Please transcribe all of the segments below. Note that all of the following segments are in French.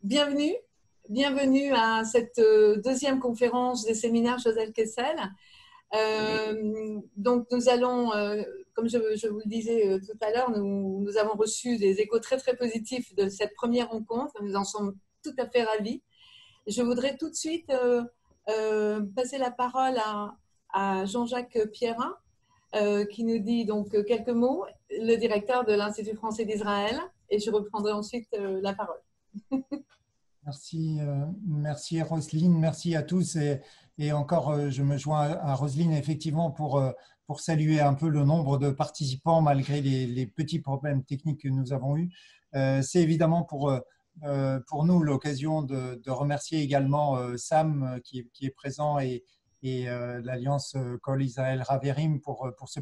Bienvenue, bienvenue à cette deuxième conférence des séminaires Joseph Kessel. Donc nous allons, comme je vous le disais tout à l'heure, nous avons reçu des échos très très positifs de cette première rencontre. Nous en sommes tout à fait ravis. Je voudrais tout de suite passer la parole à Jean-Jacques Pierrin, qui nous dit donc quelques mots, le directeur de l'Institut français d'Israël, et je reprendrai ensuite la parole. Merci, merci Roselyne, merci à tous et encore je me joins à Roselyne effectivement pour saluer un peu le nombre de participants malgré les petits problèmes techniques que nous avons eus. C'est évidemment pour nous l'occasion de remercier également Sam qui est présent et l'Alliance Kol Israël Raverim pour ce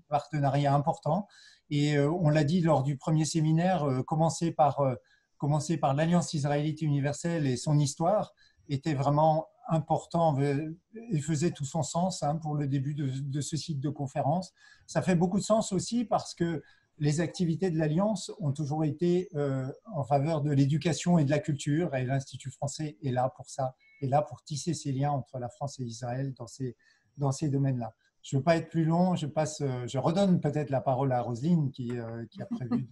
partenariat important. Et on l'a dit lors du premier séminaire, commencer par l'Alliance israélite universelle et son histoire était vraiment important et faisait tout son sens pour le début de ce cycle de conférence. Ça fait beaucoup de sens aussi parce que les activités de l'Alliance ont toujours été en faveur de l'éducation et de la culture, et l'Institut français est là pour ça, est là pour tisser ces liens entre la France et Israël dans ces domaines-là. Je ne veux pas être plus long, je redonne peut-être la parole à Roselyne qui a prévu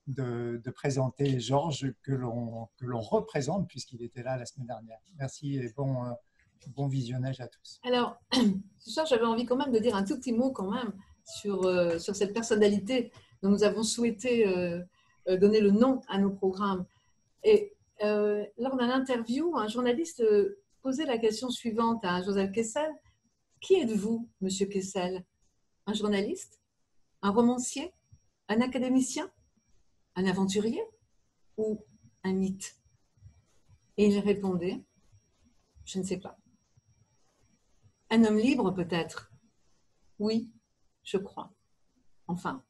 de présenter Georges que l'on représente puisqu'il était là la semaine dernière. Merci et bon visionnage à tous. Alors, ce soir, j'avais envie quand même de dire un tout petit mot quand même sur cette personnalité dont nous avons souhaité donner le nom à nos programmes. Et lors d'un interview, un journaliste posait la question suivante à Joseph Kessel. Qui êtes-vous, Monsieur Kessel? Un journaliste? Un romancier? Un académicien? Un aventurier ou un mythe? Et il répondait, je ne sais pas. Un homme libre peut-être? Oui, je crois. Enfin,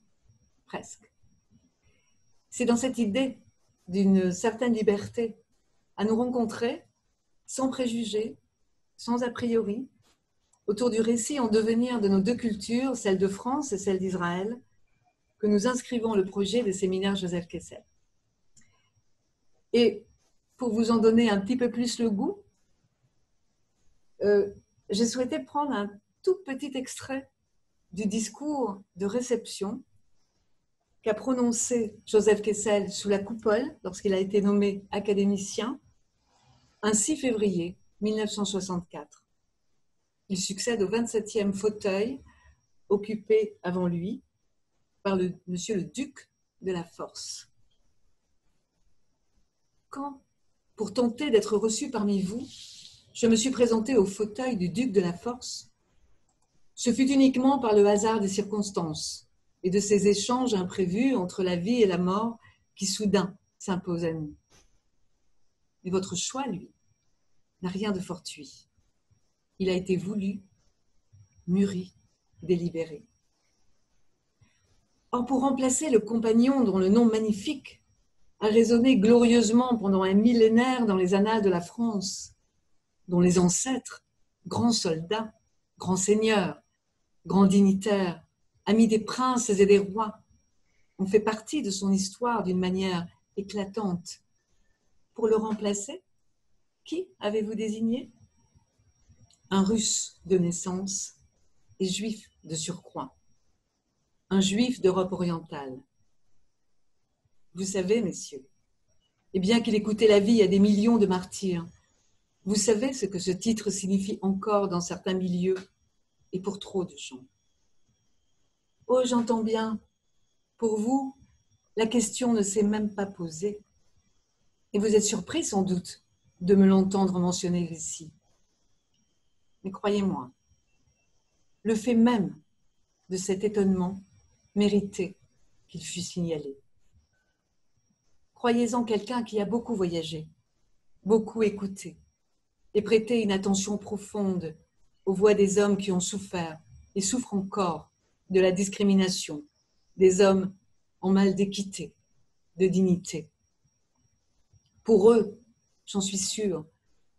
presque. C'est dans cette idée d'une certaine liberté à nous rencontrer sans préjugés, sans a priori, autour du récit en devenir de nos deux cultures, celle de France et celle d'Israël, que nous inscrivons le projet des séminaires Joseph Kessel. Et pour vous en donner un petit peu plus le goût, j'ai souhaité prendre un tout petit extrait du discours de réception qu'a prononcé Joseph Kessel sous la coupole lorsqu'il a été nommé académicien un 6 février 1964. Il succède au 27e fauteuil occupé avant lui par monsieur le duc de la Force. Quand, pour tenter d'être reçu parmi vous, je me suis présenté au fauteuil du duc de la Force, ce fut uniquement par le hasard des circonstances et de ces échanges imprévus entre la vie et la mort qui soudain s'imposent à nous. Mais votre choix, lui, n'a rien de fortuit. Il a été voulu, mûri, délibéré. Or, pour remplacer le compagnon dont le nom magnifique a résonné glorieusement pendant un millénaire dans les annales de la France, dont les ancêtres, grands soldats, grands seigneurs, grands dignitaires, amis des princes et des rois, ont fait partie de son histoire d'une manière éclatante. Pour le remplacer, qui avez-vous désigné? Un Russe de naissance et juif de surcroît. Un juif d'Europe orientale. Vous savez, messieurs, et bien qu'il ait coûté la vie à des millions de martyrs, vous savez ce que ce titre signifie encore dans certains milieux et pour trop de gens. Oh, j'entends bien, pour vous, la question ne s'est même pas posée. Et vous êtes surpris sans doute de me l'entendre mentionner ici. Mais croyez-moi, le fait même de cet étonnement méritait qu'il fût signalé. Croyez-en quelqu'un qui a beaucoup voyagé, beaucoup écouté et prêté une attention profonde aux voix des hommes qui ont souffert et souffrent encore de la discrimination, des hommes en mal d'équité, de dignité. Pour eux, j'en suis sûre,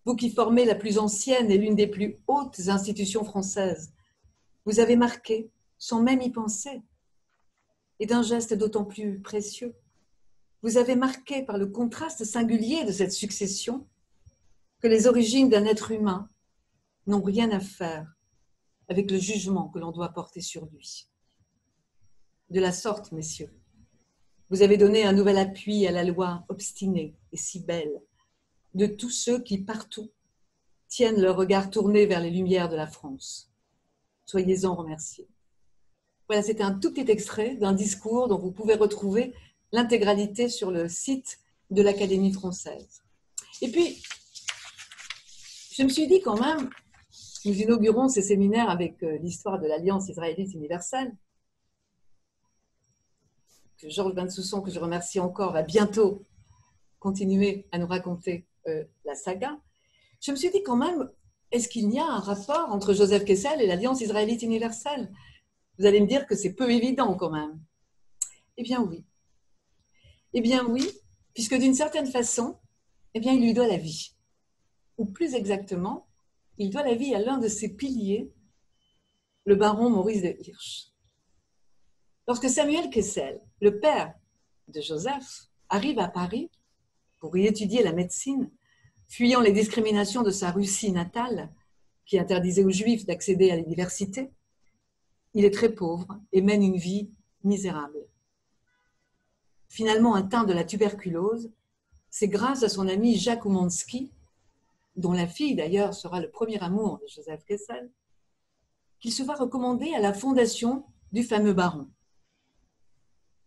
vous qui formez la plus ancienne et l'une des plus hautes institutions françaises, vous avez marqué, sans même y penser, et d'un geste d'autant plus précieux, vous avez marqué par le contraste singulier de cette succession que les origines d'un être humain n'ont rien à faire avec le jugement que l'on doit porter sur lui. De la sorte, messieurs, vous avez donné un nouvel appui à la loi obstinée et si belle de tous ceux qui, partout, tiennent leur regard tourné vers les lumières de la France. Soyez-en remerciés. Voilà, c'était un tout petit extrait d'un discours dont vous pouvez retrouver l'intégralité sur le site de l'Académie française. Et puis, je me suis dit quand même, nous inaugurons ces séminaires avec l'histoire de l'Alliance israélite universelle, que Georges Bensousson, que je remercie encore, va bientôt continuer à nous raconter la saga. Je me suis dit quand même, est-ce qu'il y a un rapport entre Joseph Kessel et l'Alliance israélite universelle? Vous allez me dire que c'est peu évident quand même. Eh bien oui. Eh bien oui, puisque d'une certaine façon, eh bien, il lui doit la vie. Ou plus exactement, il doit la vie à l'un de ses piliers, le baron Maurice de Hirsch. Lorsque Samuel Kessel, le père de Joseph, arrive à Paris pour y étudier la médecine, fuyant les discriminations de sa Russie natale, qui interdisait aux Juifs d'accéder à l'université, il est très pauvre et mène une vie misérable. Finalement atteint de la tuberculose, c'est grâce à son ami Jacques Oumanski, dont la fille d'ailleurs sera le premier amour de Joseph Kessel, qu'il se voit recommander à la fondation du fameux baron.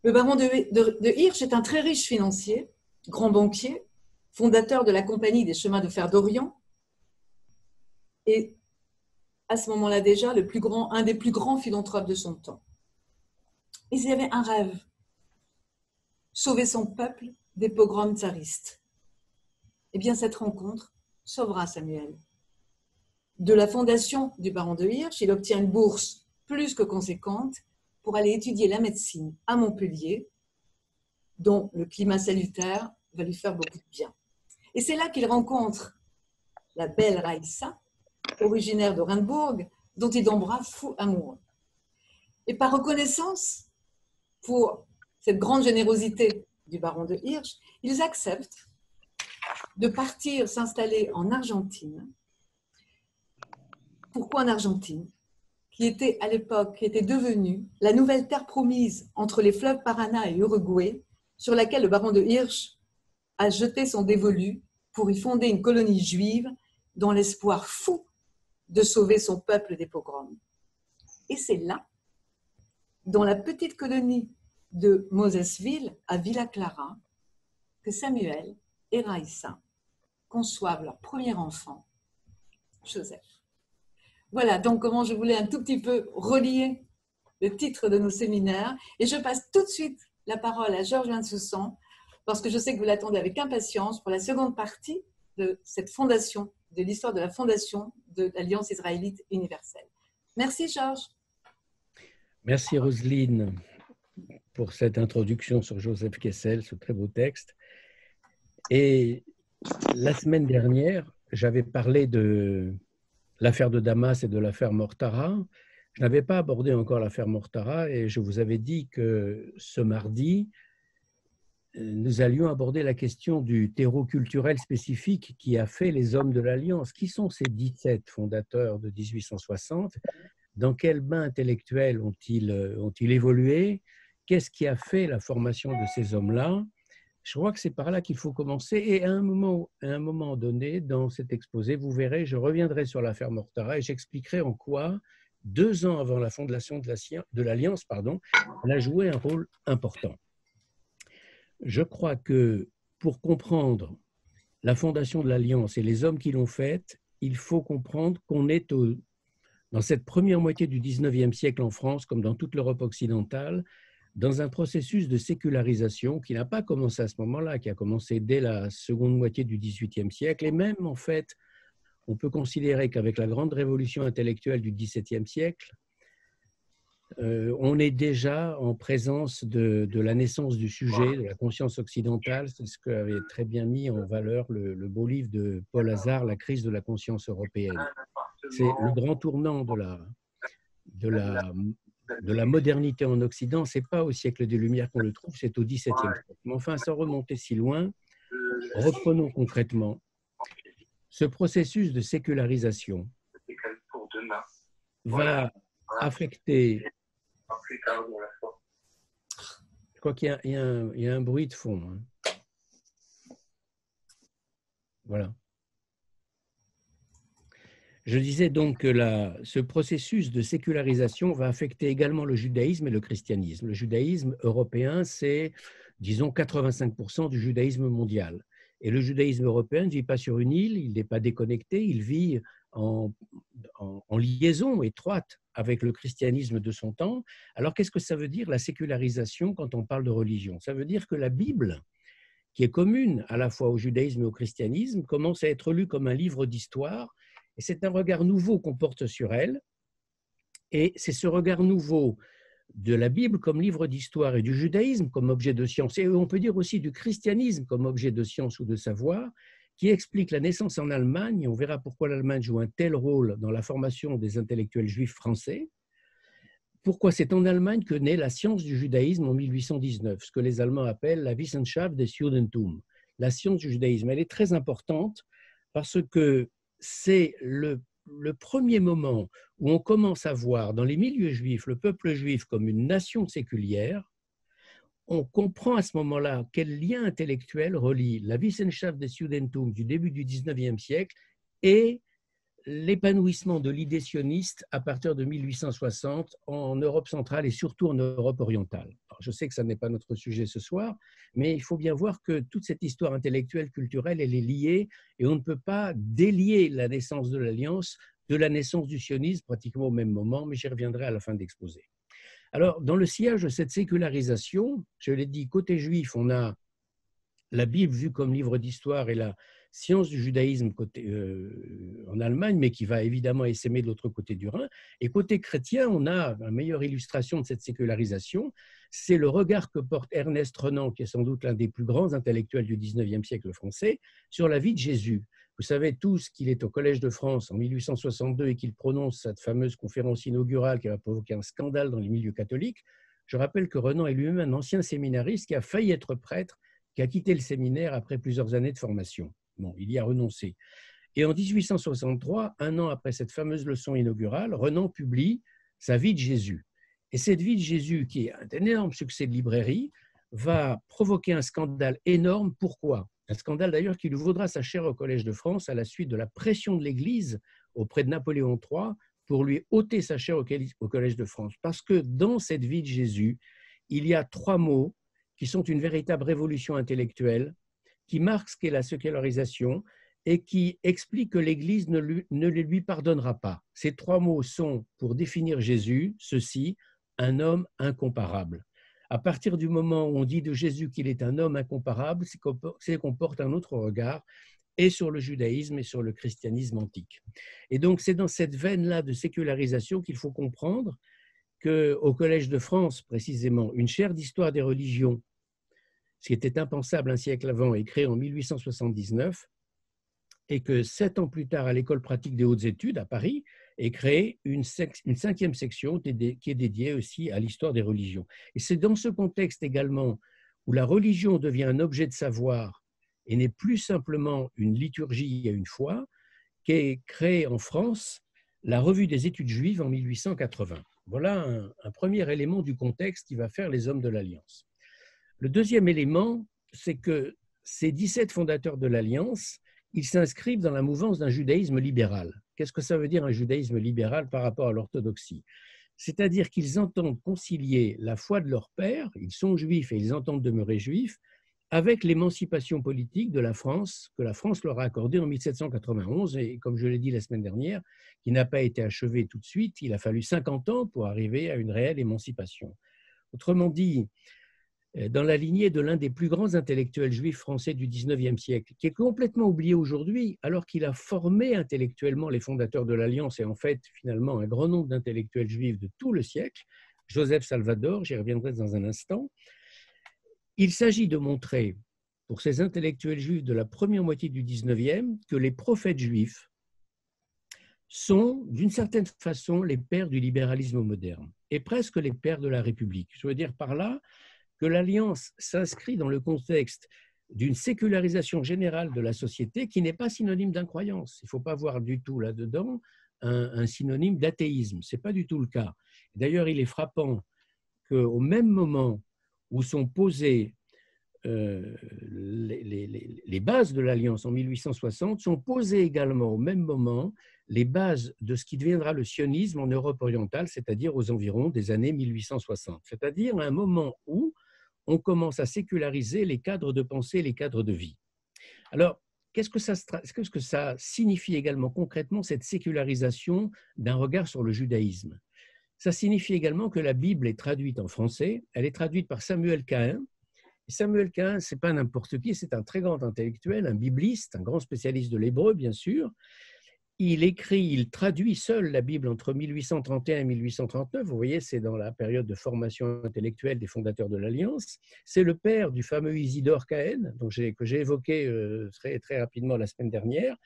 Le baron de Hirsch est un très riche financier, grand banquier, fondateur de la Compagnie des chemins de fer d'Orient, et à ce moment-là déjà un des plus grands philanthropes de son temps. Et il y avait un rêve, sauver son peuple des pogroms tsaristes. Eh bien, cette rencontre sauvera Samuel. De la fondation du baron de Hirsch, il obtient une bourse plus que conséquente pour aller étudier la médecine à Montpellier, dont le climat salutaire va lui faire beaucoup de bien. Et c'est là qu'il rencontre la belle Raïssa, originaire d'Orenbourg, dont il tombera fou amoureux. Et par reconnaissance pour cette grande générosité du baron de Hirsch, ils acceptent de partir s'installer en Argentine. Pourquoi en Argentine? Qui était à l'époque, qui était devenue la nouvelle terre promise entre les fleuves Paraná et Uruguay, sur laquelle le baron de Hirsch a jeté son dévolu pour y fonder une colonie juive dans l'espoir fou de sauver son peuple des pogroms. Et c'est là, dans la petite colonie de Mosesville, à Villa Clara, que Samuel et Raïssa conçoivent leur premier enfant, Joseph. Voilà donc comment je voulais un tout petit peu relier le titre de nos séminaires. Et je passe tout de suite la parole à Georges Bensousson, parce que je sais que vous l'attendez avec impatience pour la seconde partie de cette fondation, de l'histoire de la fondation de l'Alliance israélite universelle. Merci Georges. Merci Roselyne pour cette introduction sur Joseph Kessel, ce très beau texte. Et la semaine dernière, j'avais parlé de l'affaire de Damas et de l'affaire Mortara. Je n'avais pas abordé encore l'affaire Mortara et je vous avais dit que ce mardi, nous allions aborder la question du terreau culturel spécifique qui a fait les hommes de l'Alliance. Qui sont ces 17 fondateurs de 1860? Dans quels bains intellectuels ont-ils évolué? Qu'est-ce qui a fait la formation de ces hommes-là? Je crois que c'est par là qu'il faut commencer. Et à un moment donné, dans cet exposé, vous verrez, je reviendrai sur l'affaire Mortara et j'expliquerai en quoi, 2 ans avant la fondation de l'Alliance, elle a joué un rôle important. Je crois que pour comprendre la fondation de l'Alliance et les hommes qui l'ont faite, il faut comprendre qu'on est dans cette première moitié du 19e siècle en France, comme dans toute l'Europe occidentale, dans un processus de sécularisation qui n'a pas commencé à ce moment-là, qui a commencé dès la seconde moitié du XVIIIe siècle. Et même, en fait, on peut considérer qu'avec la grande révolution intellectuelle du XVIIe siècle, on est déjà en présence de la naissance du sujet, de la conscience occidentale. C'est ce qu'avait très bien mis en valeur le beau livre de Paul Hazard, La crise de la conscience européenne. C'est le grand tournant de la de la modernité en Occident, ce n'est pas au siècle des Lumières qu'on le trouve, c'est au XVIIe siècle. Mais enfin, sans remonter si loin, reprenons concrètement. Ce processus de sécularisation va affecter... Je crois qu'il y a un bruit de fond. Hein. Voilà. Je disais donc que ce processus de sécularisation va affecter également le judaïsme et le christianisme. Le judaïsme européen, c'est, disons, 85% du judaïsme mondial. Et le judaïsme européen ne vit pas sur une île, il n'est pas déconnecté, il vit en liaison étroite avec le christianisme de son temps. Alors, qu'est-ce que ça veut dire, la sécularisation, quand on parle de religion? Ça veut dire que la Bible, qui est commune à la fois au judaïsme et au christianisme, commence à être lue comme un livre d'histoire, et c'est un regard nouveau qu'on porte sur elle, et c'est ce regard nouveau de la Bible comme livre d'histoire et du judaïsme comme objet de science, et on peut dire aussi du christianisme comme objet de science ou de savoir, qui explique la naissance en Allemagne, et on verra pourquoi l'Allemagne joue un tel rôle dans la formation des intellectuels juifs français. Pourquoi c'est en Allemagne que naît la science du judaïsme en 1819, ce que les Allemands appellent la Wissenschaft des Judentum, la science du judaïsme. Elle est très importante parce que c'est le premier moment où on commence à voir dans les milieux juifs le peuple juif comme une nation séculière. On comprend à ce moment-là quel lien intellectuel relie la Wissenschaft des Judentum du début du XIXe siècle et l'épanouissement de l'idée sioniste à partir de 1860 en Europe centrale et surtout en Europe orientale. Alors, je sais que ça n'est pas notre sujet ce soir, mais il faut bien voir que toute cette histoire intellectuelle, culturelle, elle est liée et on ne peut pas délier la naissance de l'Alliance de la naissance du sionisme pratiquement au même moment, mais j'y reviendrai à la fin de l'exposé. Alors, dans le sillage de cette sécularisation, je l'ai dit, côté juif, on a la Bible vue comme livre d'histoire et la science du judaïsme en Allemagne, mais qui va évidemment essaimer de l'autre côté du Rhin. Et côté chrétien, on a la meilleure illustration de cette sécularisation, c'est le regard que porte Ernest Renan, qui est sans doute l'un des plus grands intellectuels du XIXe siècle français, sur la vie de Jésus. Vous savez tous qu'il est au Collège de France en 1862 et qu'il prononce cette fameuse conférence inaugurale qui va provoquer un scandale dans les milieux catholiques. Je rappelle que Renan est lui-même un ancien séminariste qui a failli être prêtre, qui a quitté le séminaire après plusieurs années de formation. Bon, il y a renoncé. Et en 1863, un an après cette fameuse leçon inaugurale, Renan publie sa vie de Jésus. Et cette vie de Jésus, qui est un énorme succès de librairie, va provoquer un scandale énorme. Pourquoi? Un scandale d'ailleurs qui lui vaudra sa chaire au Collège de France à la suite de la pression de l'Église auprès de Napoléon III pour lui ôter sa chaire au Collège de France. Parce que dans cette vie de Jésus, il y a 3 mots qui sont une véritable révolution intellectuelle, qui marque ce qu'est la sécularisation et qui explique que l'Église ne les lui pardonnera pas. Ces 3 mots sont, pour définir Jésus, ceci, un homme incomparable. À partir du moment où on dit de Jésus qu'il est un homme incomparable, c'est qu'on porte un autre regard et sur le judaïsme et sur le christianisme antique. Et donc c'est dans cette veine-là de sécularisation qu'il faut comprendre qu'au Collège de France, précisément, une chaire d'histoire des religions, ce qui était impensable un siècle avant, est créée en 1879, et que 7 ans plus tard, à l'École pratique des hautes études à Paris, est créée une 5e section qui est dédiée aussi à l'histoire des religions. Et c'est dans ce contexte également où la religion devient un objet de savoir et n'est plus simplement une liturgie et une foi, qu'est créée en France la Revue des études juives en 1880. Voilà un premier élément du contexte qui va faire les hommes de l'Alliance. Le deuxième élément, c'est que ces 17 fondateurs de l'Alliance, ils s'inscrivent dans la mouvance d'un judaïsme libéral. Qu'est-ce que ça veut dire un judaïsme libéral par rapport à l'orthodoxie? C'est-à-dire qu'ils entendent concilier la foi de leur père, ils sont juifs et ils entendent demeurer juifs, avec l'émancipation politique de la France, que la France leur a accordée en 1791, et comme je l'ai dit la semaine dernière, qui n'a pas été achevée tout de suite, il a fallu 50 ans pour arriver à une réelle émancipation. Autrement dit, dans la lignée de l'un des plus grands intellectuels juifs français du XIXe siècle, qui est complètement oublié aujourd'hui, alors qu'il a formé intellectuellement les fondateurs de l'Alliance et en fait, finalement, un grand nombre d'intellectuels juifs de tout le siècle, Joseph Salvador, j'y reviendrai dans un instant. Il s'agit de montrer, pour ces intellectuels juifs de la première moitié du XIXe, que les prophètes juifs sont, d'une certaine façon, les pères du libéralisme moderne. et presque les pères de la République. Je veux dire par là que l'Alliance s'inscrit dans le contexte d'une sécularisation générale de la société qui n'est pas synonyme d'incroyance. Il ne faut pas voir du tout là-dedans un synonyme d'athéisme. Ce n'est pas du tout le cas. D'ailleurs, il est frappant qu'au même moment où sont posées les bases de l'Alliance en 1860, sont posées également au même moment les bases de ce qui deviendra le sionisme en Europe orientale, c'est-à-dire aux environs des années 1860. C'est-à-dire à un moment où on commence à séculariser les cadres de pensée, les cadres de vie. Alors, qu'est-ce que ça signifie également concrètement, cette sécularisation d'un regard sur le judaïsme? Ça signifie également que la Bible est traduite en français, elle est traduite par Samuel Cahen. Et Samuel Cahen, ce n'est pas n'importe qui, c'est un très grand intellectuel, un bibliste, un grand spécialiste de l'hébreu, bien sûr. Il traduit seul la Bible entre 1831 et 1839. Vous voyez, c'est dans la période de formation intellectuelle des fondateurs de l'Alliance. C'est le père du fameux Isidore Cahen, que j'ai évoqué très, très rapidement la semaine dernière.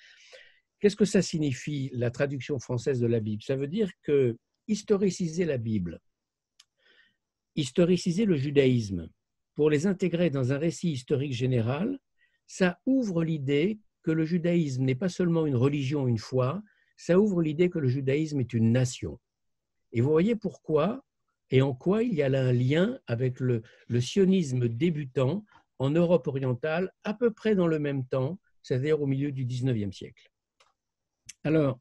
Qu'est-ce que ça signifie, la traduction française de la Bible? Ça veut dire que historiciser la Bible, historiciser le judaïsme, pour les intégrer dans un récit historique général, ça ouvre l'idée que le judaïsme n'est pas seulement une religion, une foi, ça ouvre l'idée que le judaïsme est une nation. Et vous voyez pourquoi et en quoi il y a là un lien avec le sionisme débutant en Europe orientale, à peu près dans le même temps, c'est-à-dire au milieu du XIXe siècle. Alors,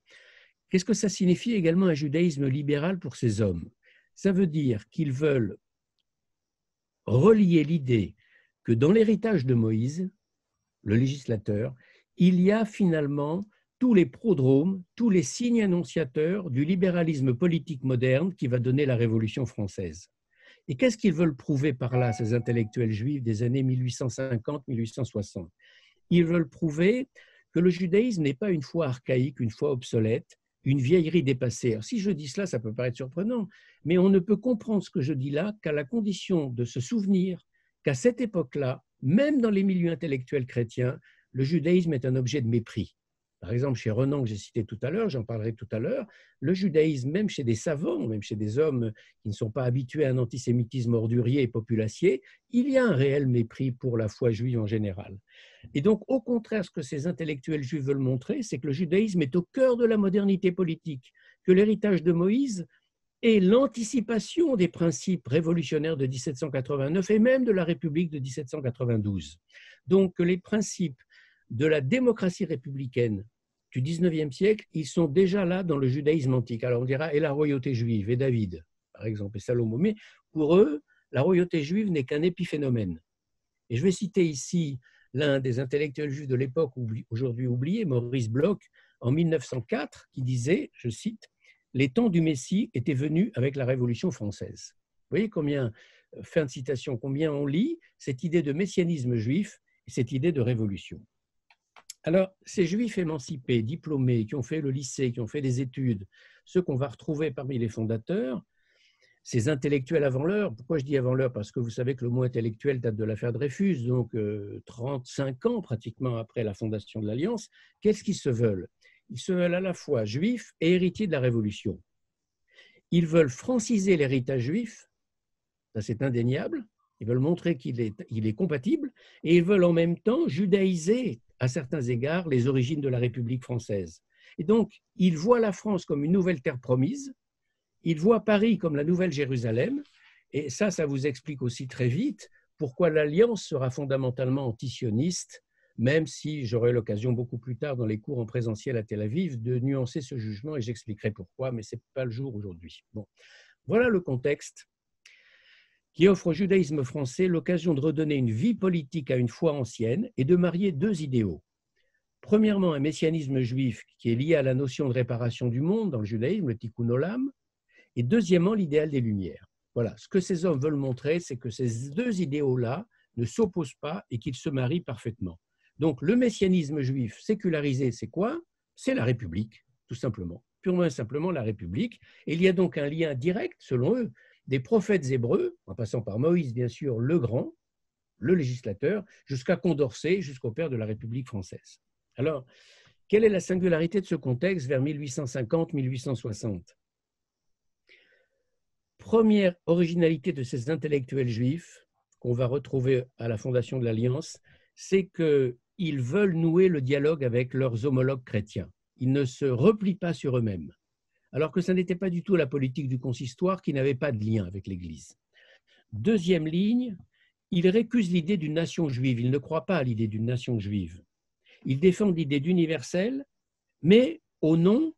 qu'est-ce que ça signifie également un judaïsme libéral pour ces hommes? Ça veut dire qu'ils veulent relier l'idée que dans l'héritage de Moïse, le législateur, il y a finalement tous les prodromes, tous les signes annonciateurs du libéralisme politique moderne qui va donner la Révolution française. Et qu'est-ce qu'ils veulent prouver par là, ces intellectuels juifs des années 1850-1860? Ils veulent prouver que le judaïsme n'est pas une foi archaïque, une foi obsolète, une vieillerie dépassée. Alors, si je dis cela, ça peut paraître surprenant, mais on ne peut comprendre ce que je dis là qu'à la condition de se souvenir qu'à cette époque-là, même dans les milieux intellectuels chrétiens, le judaïsme est un objet de mépris. Par exemple, chez Renan, que j'ai cité tout à l'heure, j'en parlerai tout à l'heure, le judaïsme, même chez des savants, même chez des hommes qui ne sont pas habitués à un antisémitisme ordurier et populacier, il y a un réel mépris pour la foi juive en général. Et donc, au contraire, ce que ces intellectuels juifs veulent montrer, c'est que le judaïsme est au cœur de la modernité politique, que l'héritage de Moïse est l'anticipation des principes révolutionnaires de 1789 et même de la République de 1792. Donc, les principes de la démocratie républicaine du XIXe siècle, ils sont déjà là dans le judaïsme antique. Alors on dira, et la royauté juive, et David, par exemple, et Salomon. Mais pour eux, la royauté juive n'est qu'un épiphénomène. Et je vais citer ici l'un des intellectuels juifs de l'époque, aujourd'hui oublié, Maurice Bloch, en 1904, qui disait, je cite, « Les temps du Messie étaient venus avec la Révolution française ». Vous voyez combien, fin de citation, combien on lit cette idée de messianisme juif et cette idée de révolution. Alors, ces juifs émancipés, diplômés, qui ont fait le lycée, qui ont fait des études, ceux qu'on va retrouver parmi les fondateurs, ces intellectuels avant l'heure, pourquoi je dis avant l'heure? Parce que vous savez que le mot intellectuel date de l'affaire Dreyfus, donc 35 ans pratiquement après la fondation de l'Alliance. Qu'est-ce qu'ils se veulent? Ils se veulent à la fois juifs et héritiers de la Révolution. Ils veulent franciser l'héritage juif, ça c'est indéniable, ils veulent montrer qu'il est compatible, et ils veulent en même temps judaïser à certains égards les origines de la République française. Et donc, ils voient la France comme une nouvelle terre promise, ils voient Paris comme la nouvelle Jérusalem, et ça vous explique aussi très vite pourquoi l'Alliance sera fondamentalement antisioniste, même si j'aurai l'occasion beaucoup plus tard dans les cours en présentiel à Tel Aviv de nuancer ce jugement, et j'expliquerai pourquoi, mais ce n'est pas le jour aujourd'hui. Bon. Voilà le contexte qui offre au judaïsme français l'occasion de redonner une vie politique à une foi ancienne et de marier deux idéaux. Premièrement, un messianisme juif qui est lié à la notion de réparation du monde dans le judaïsme, le tikkun olam, et deuxièmement, l'idéal des Lumières. Voilà, ce que ces hommes veulent montrer, c'est que ces deux idéaux-là ne s'opposent pas et qu'ils se marient parfaitement. Donc, le messianisme juif sécularisé, c'est quoi? C'est la République, tout simplement, purement et simplement la République. Et il y a donc un lien direct, selon eux, des prophètes hébreux, en passant par Moïse, bien sûr, le grand, le législateur, jusqu'à Condorcet, jusqu'au père de la République française. Alors, quelle est la singularité de ce contexte vers 1850-1860? première originalité de ces intellectuels juifs, qu'on va retrouver à la fondation de l'Alliance, c'est qu'ils veulent nouer le dialogue avec leurs homologues chrétiens. Ils ne se replient pas sur eux-mêmes, alors que ce n'était pas du tout la politique du consistoire qui n'avait pas de lien avec l'Église. Deuxième ligne, ils récusent l'idée d'une nation juive. Ils ne croient pas à l'idée d'une nation juive. Ils défendent l'idée d'universel, mais au nom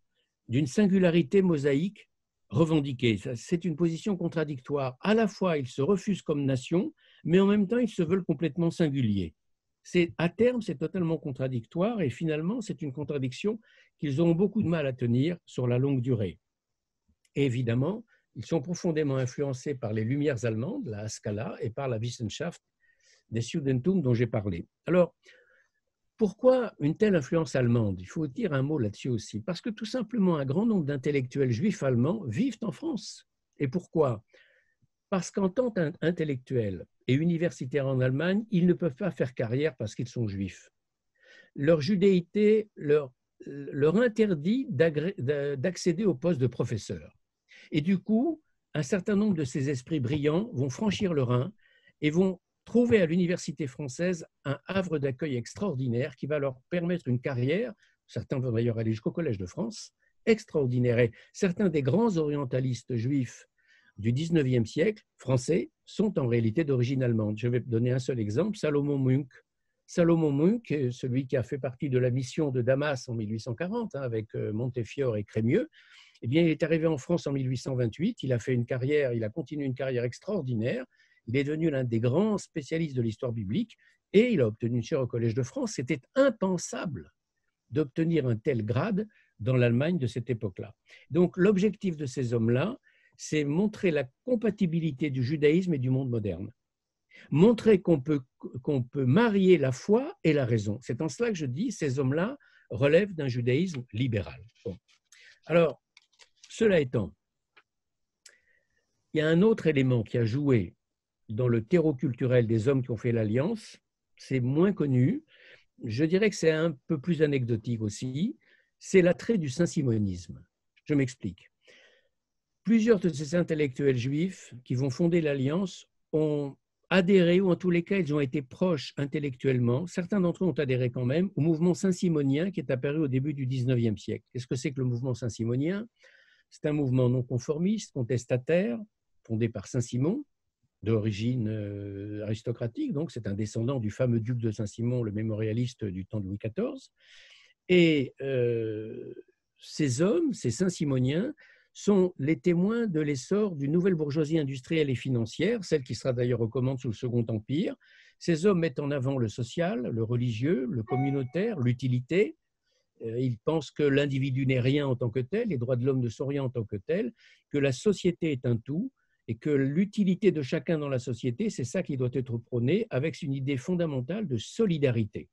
d'une singularité mosaïque revendiquée. C'est une position contradictoire. À la fois, ils se refusent comme nation, mais en même temps, ils se veulent complètement singuliers. À terme, c'est totalement contradictoire et finalement, c'est une contradiction qu'ils auront beaucoup de mal à tenir sur la longue durée. Et évidemment, ils sont profondément influencés par les Lumières allemandes, la Haskalah, et par la Wissenschaft des Studentum dont j'ai parlé. Alors, pourquoi une telle influence allemande? Il faut dire un mot là-dessus aussi. Parce que tout simplement, un grand nombre d'intellectuels juifs allemands vivent en France. Et pourquoi? Parce qu'en tant qu'intellectuels et universitaires en Allemagne, ils ne peuvent pas faire carrière parce qu'ils sont juifs. Leur judéité leur interdit d'accéder au poste de professeur. Et du coup, un certain nombre de ces esprits brillants vont franchir le Rhin et vont trouver à l'université française un havre d'accueil extraordinaire qui va leur permettre une carrière, certains vont d'ailleurs aller jusqu'au Collège de France, extraordinaire. Et certains des grands orientalistes juifs du 19e siècle, français, sont en réalité d'origine allemande. Je vais donner un seul exemple, Salomon Munk. Salomon Munk, celui qui a fait partie de la mission de Damas en 1840, avec Montefiore et Crémieux, eh bien, il est arrivé en France en 1828, il a fait une carrière, il a continué une carrière extraordinaire, il est devenu l'un des grands spécialistes de l'histoire biblique et il a obtenu une chaire au Collège de France. C'était impensable d'obtenir un tel grade dans l'Allemagne de cette époque-là. Donc, l'objectif de ces hommes-là, c'est montrer la compatibilité du judaïsme et du monde moderne. Montrer qu'on peut marier la foi et la raison. C'est en cela que je dis ces hommes-là relèvent d'un judaïsme libéral. Bon. Alors, cela étant, il y a un autre élément qui a joué dans le terreau culturel des hommes qui ont fait l'Alliance, c'est moins connu, je dirais que c'est un peu plus anecdotique aussi, c'est l'attrait du saint-simonisme. Je m'explique. Plusieurs de ces intellectuels juifs qui vont fonder l'Alliance ont adhéré, ou en tous les cas, ils ont été proches intellectuellement, certains d'entre eux ont adhéré quand même, au mouvement saint-simonien qui est apparu au début du 19e siècle. Qu'est-ce que c'est que le mouvement saint-simonien? C'est un mouvement non conformiste, contestataire, fondé par Saint-Simon, d'origine aristocratique, donc c'est un descendant du fameux duc de Saint-Simon, le mémorialiste du temps de Louis XIV. Et ces hommes, ces Saint-Simoniens, sont les témoins de l'essor d'une nouvelle bourgeoisie industrielle et financière, celle qui sera d'ailleurs aux commandes sous le Second Empire. Ces hommes mettent en avant le social, le religieux, le communautaire, l'utilité. Ils pensent que l'individu n'est rien en tant que tel, les droits de l'homme ne sont rien en tant que tel, que la société est un tout et que l'utilité de chacun dans la société, c'est ça qui doit être prôné avec une idée fondamentale de solidarité.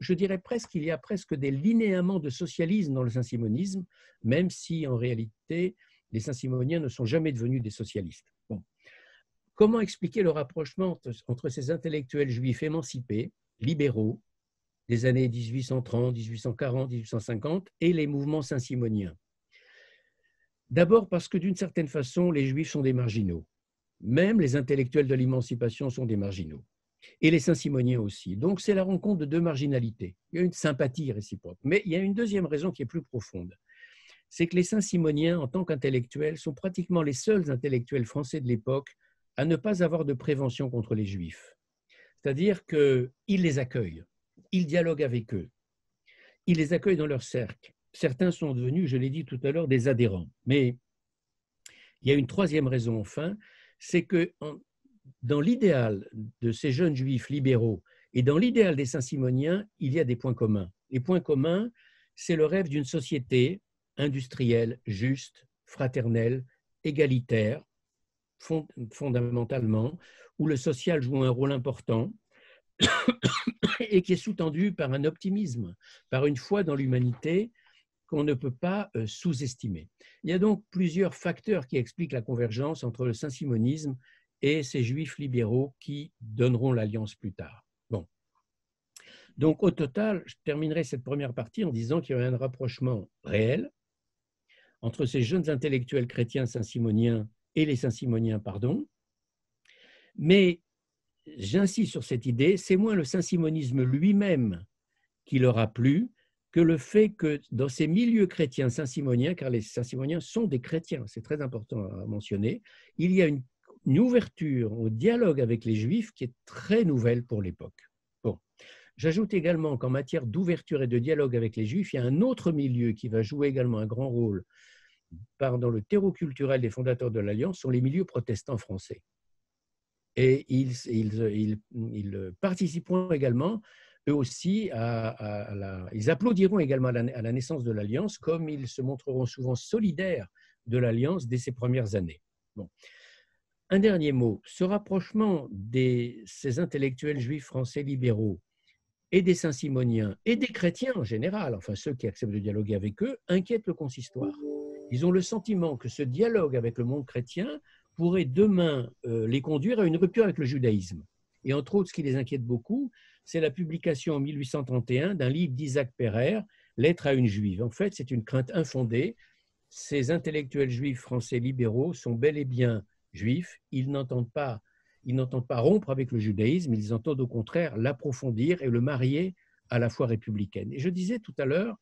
Je dirais presque qu'il y a presque des linéaments de socialisme dans le saint-simonisme, même si en réalité, les saint-simoniens ne sont jamais devenus des socialistes. Bon. Comment expliquer le rapprochement entre ces intellectuels juifs émancipés, libéraux, des années 1830, 1840, 1850 et les mouvements saint-simoniens? D'abord parce que d'une certaine façon, les juifs sont des marginaux. Même les intellectuels de l'émancipation sont des marginaux. Et les saint-simoniens aussi. Donc, c'est la rencontre de deux marginalités. Il y a une sympathie réciproque. Mais il y a une deuxième raison qui est plus profonde. C'est que les saint-simoniens, en tant qu'intellectuels, sont pratiquement les seuls intellectuels français de l'époque à ne pas avoir de prévention contre les juifs. C'est-à-dire qu'ils les accueillent, ils dialoguent avec eux, ils les accueillent dans leur cercle. Certains sont devenus, je l'ai dit tout à l'heure, des adhérents. Mais il y a une troisième raison, enfin, c'est que dans l'idéal de ces jeunes juifs libéraux et dans l'idéal des saint-simoniens, il y a des points communs. Les points communs, c'est le rêve d'une société industrielle, juste, fraternelle, égalitaire, fondamentalement, où le social joue un rôle important et qui est sous-tendu par un optimisme, par une foi dans l'humanité qu'on ne peut pas sous-estimer. Il y a donc plusieurs facteurs qui expliquent la convergence entre le saint-simonisme et ces juifs libéraux qui donneront l'alliance plus tard. Bon. Donc, au total, je terminerai cette première partie en disant qu'il y a un rapprochement réel entre ces jeunes intellectuels chrétiens saint-simoniens et les Saint-Simoniens, pardon. Mais j'insiste sur cette idée, c'est moins le saint-simonisme lui-même qui leur a plu que le fait que dans ces milieux chrétiens saint-simoniens, car les saint-simoniens sont des chrétiens, c'est très important à mentionner, il y a une ouverture au dialogue avec les Juifs qui est très nouvelle pour l'époque. Bon. J'ajoute également qu'en matière d'ouverture et de dialogue avec les Juifs, il y a un autre milieu qui va jouer également un grand rôle dans le terreau culturel des fondateurs de l'Alliance, sont les milieux protestants français. Et ils participeront également, eux aussi, ils applaudiront également à la naissance de l'Alliance, comme ils se montreront souvent solidaires de l'Alliance dès ses premières années. Bon. Un dernier mot, ce rapprochement de ces intellectuels juifs français libéraux et des Saint-Simoniens et des chrétiens en général, enfin ceux qui acceptent de dialoguer avec eux, inquiète le consistoire. Ils ont le sentiment que ce dialogue avec le monde chrétien pourrait demain les conduire à une rupture avec le judaïsme. Et entre autres, ce qui les inquiète beaucoup, c'est la publication en 1831 d'un livre d'Isaac Pereire, Lettre à une juive. En fait, c'est une crainte infondée. Ces intellectuels juifs français libéraux sont bel et bien juifs. Ils n'entendent pas rompre avec le judaïsme, ils entendent au contraire l'approfondir et le marier à la foi républicaine. Et je disais tout à l'heure,